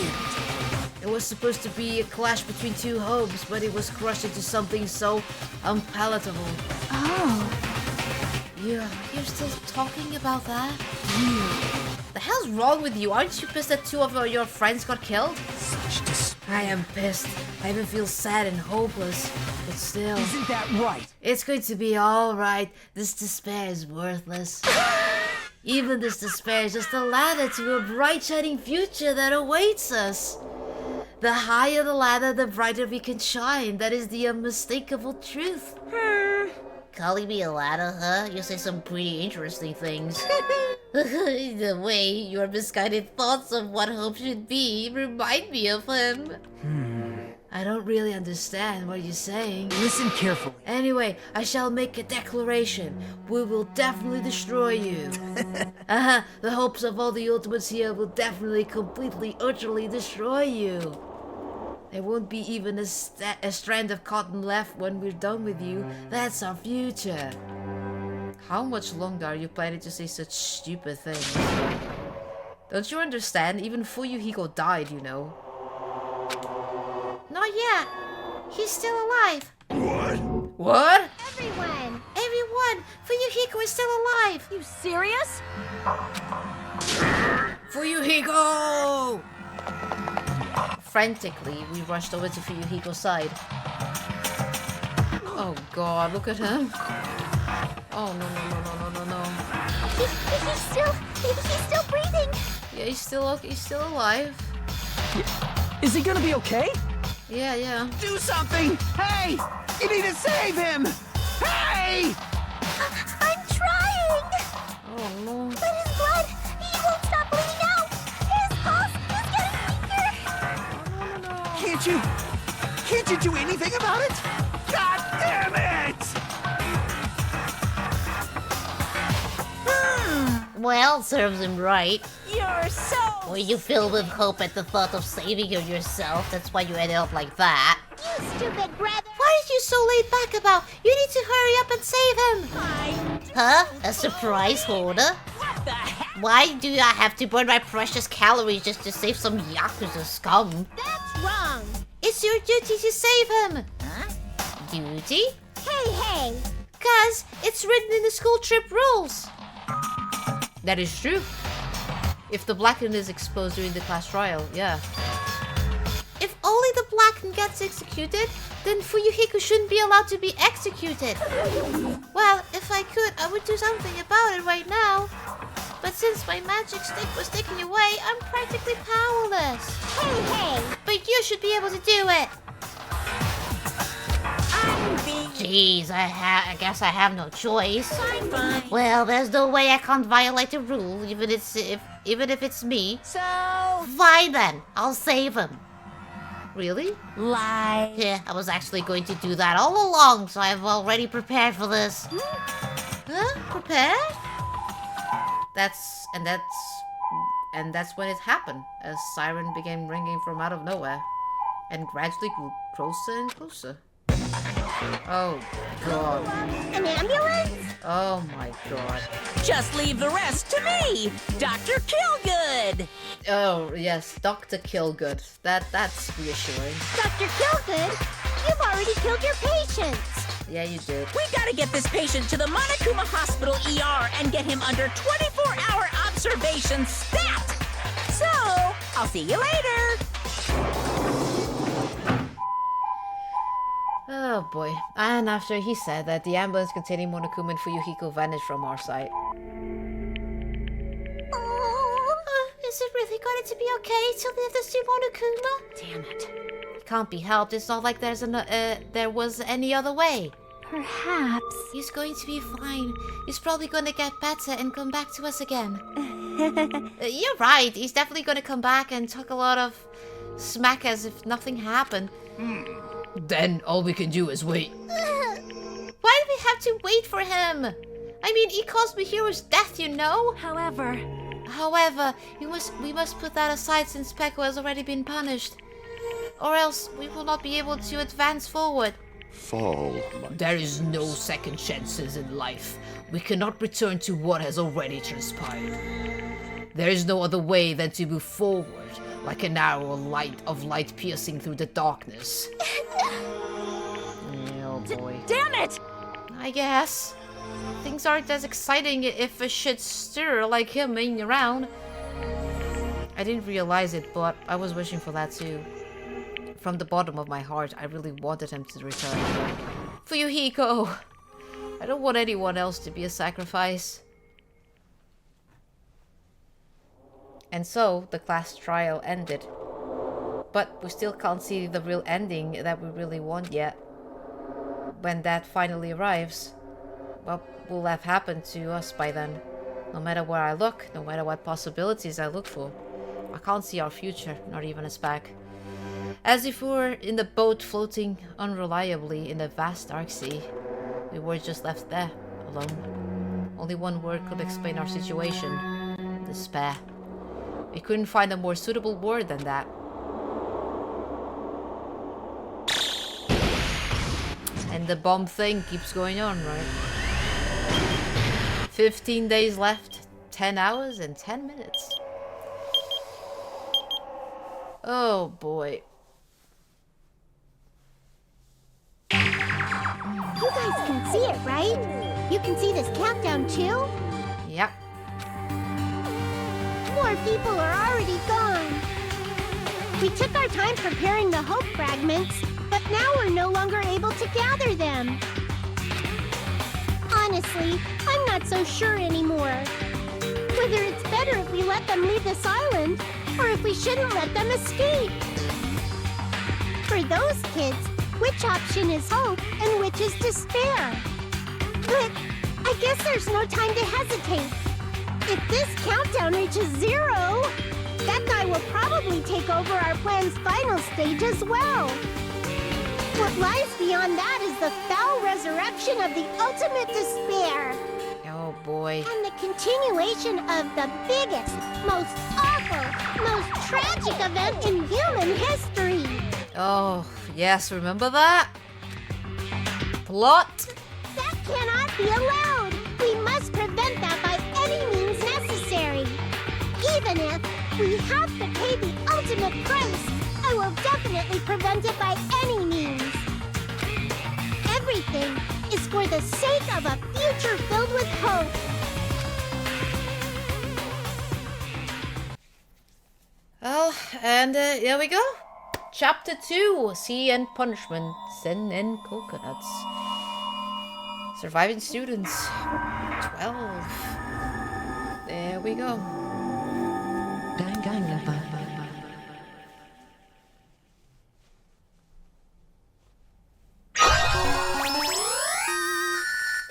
It was supposed to be a clash between two hopes, but it was crushed into something so unpalatable. Oh. You're still talking about that? The hell's wrong with you? Aren't you pissed that two of your friends got killed? Such despair. I am pissed. I even feel sad and hopeless. But still... Isn't that right? It's going to be alright. This despair is worthless. Even this despair is just a ladder to a bright shining future that awaits us. The higher the ladder, the brighter we can shine. That is the unmistakable truth. Calling me a ladder, huh? You say some pretty interesting things. The way your misguided thoughts of what hope should be remind me of him. I don't really understand what you're saying. Listen carefully. Anyway, I shall make a declaration. We will definitely destroy you. The hopes of all the ultimates here will definitely, completely, utterly destroy you. There won't be even a strand of cotton left when we're done with you. That's our future. How much longer are you planning to say such stupid things? Don't you understand? Even Fuyuhiko died, you know. Not yet. He's still alive. What? What? Everyone! Everyone, Fuyuhiko is still alive. You serious? Fuyuhiko! Frantically, we rushed over to Fuyuhiko's side. Oh god, look at him. Oh no. He's still breathing! Yeah, he's still alive. Is he gonna be okay? Yeah. Do something! Hey! You need to save him! Hey! I'm trying! Oh no. But his blood, he won't stop bleeding out! His pulse is getting weaker! Can't you do anything about it? God damn it! Well, serves him right. You're so... Were you filled with hope at the thought of saving yourself? That's why you ended up like that. You stupid brother! What are you so laid back about? You need to hurry up and save him! Huh? A surprise holder? What the heck? Why do I have to burn my precious calories just to save some Yakuza scum? That's wrong! It's your duty to save him! Huh? Duty? Hey! 'Cause it's written in the school trip rules! That is true. If the Blackened is exposed during the class trial, yeah. If only the Blackened gets executed, then Fuyuhiko shouldn't be allowed to be executed. Well, if I could, I would do something about it right now. But since my magic stick was taken away, I'm practically powerless. Hey! But you should be able to do it. Jeez, I guess I have no choice. Fine. Well, there's no way I can't violate the rule, even if it's me. So... Fine then, I'll save him. Really? Lie. Yeah, I was actually going to do that all along, so I've already prepared for this. Huh? Prepared? And that's when it happened. A siren began ringing from out of nowhere, and gradually grew closer and closer. Oh god. An ambulance? Oh my god. Just leave the rest to me, Dr. Killgood. Oh yes, Dr. Killgood. That's reassuring. Dr. Killgood, you've already killed your patients! Yeah, you did. We gotta get this patient to the Monokuma Hospital ER and get him under 24-hour observation stat. So, I'll see you later. Oh boy. And after he said that, the ambulance containing Monokuma and Fuyuhiko vanished from our sight. Is it really going to be okay to leave this to Monokuma? Damn it. It can't be helped. It's not like there was any other way. Perhaps. He's going to be fine. He's probably going to get better and come back to us again. You're right. He's definitely going to come back and talk a lot of smack as if nothing happened. Then all we can do is wait. Why do we have to wait for him? I mean, he caused Mihiro's death, you know? However, we must put that aside since Peko has already been punished. Or else we will not be able to advance forward. There is no second chances in life. We cannot return to what has already transpired. There is no other way than to move forward, like an arrow of light piercing through the darkness. Oh boy. damn it! I guess. Things aren't as exciting if a shit stir like him being around. I didn't realize it, but I was wishing for that too. From the bottom of my heart, I really wanted him to return. Fuyuhiko! I don't want anyone else to be a sacrifice. And so, the class trial ended. But we still can't see the real ending that we really want yet. When that finally arrives, what will have happened to us by then? No matter where I look, no matter what possibilities I look for, I can't see our future, not even a speck. As if we were in the boat floating unreliably in the vast dark sea. We were just left there, alone. Only one word could explain our situation. Despair. We couldn't find a more suitable word than that. And the bomb thing keeps going on, right? 15 days left, 10 hours and 10 minutes. Oh boy. You guys can see it, right? You can see this countdown too? Yep. More people are already gone. We took our time preparing the hope fragments, but now we're no longer able to gather them. Honestly, I'm not so sure anymore. Whether it's better if we let them leave this island, or if we shouldn't let them escape. For those kids, which option is hope and which is despair? But I guess there's no time to hesitate. If this countdown reaches 0, that guy will probably take over our plan's final stage as well. What lies beyond that is the foul resurrection of the ultimate despair. Oh boy. And the continuation of the biggest, most awful, most tragic event in human history. Oh, yes, remember that? Plot. That cannot be allowed. We must prevent that by any means necessary. Even if we have to pay the ultimate price, I will definitely prevent it by any means. Everything is for the sake of a future filled with hope. Well, and here we go. Chapter 2, Sea and Punishment, Zen and Coconuts. Surviving students, 12. There we go. Danganronpa.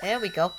There we go.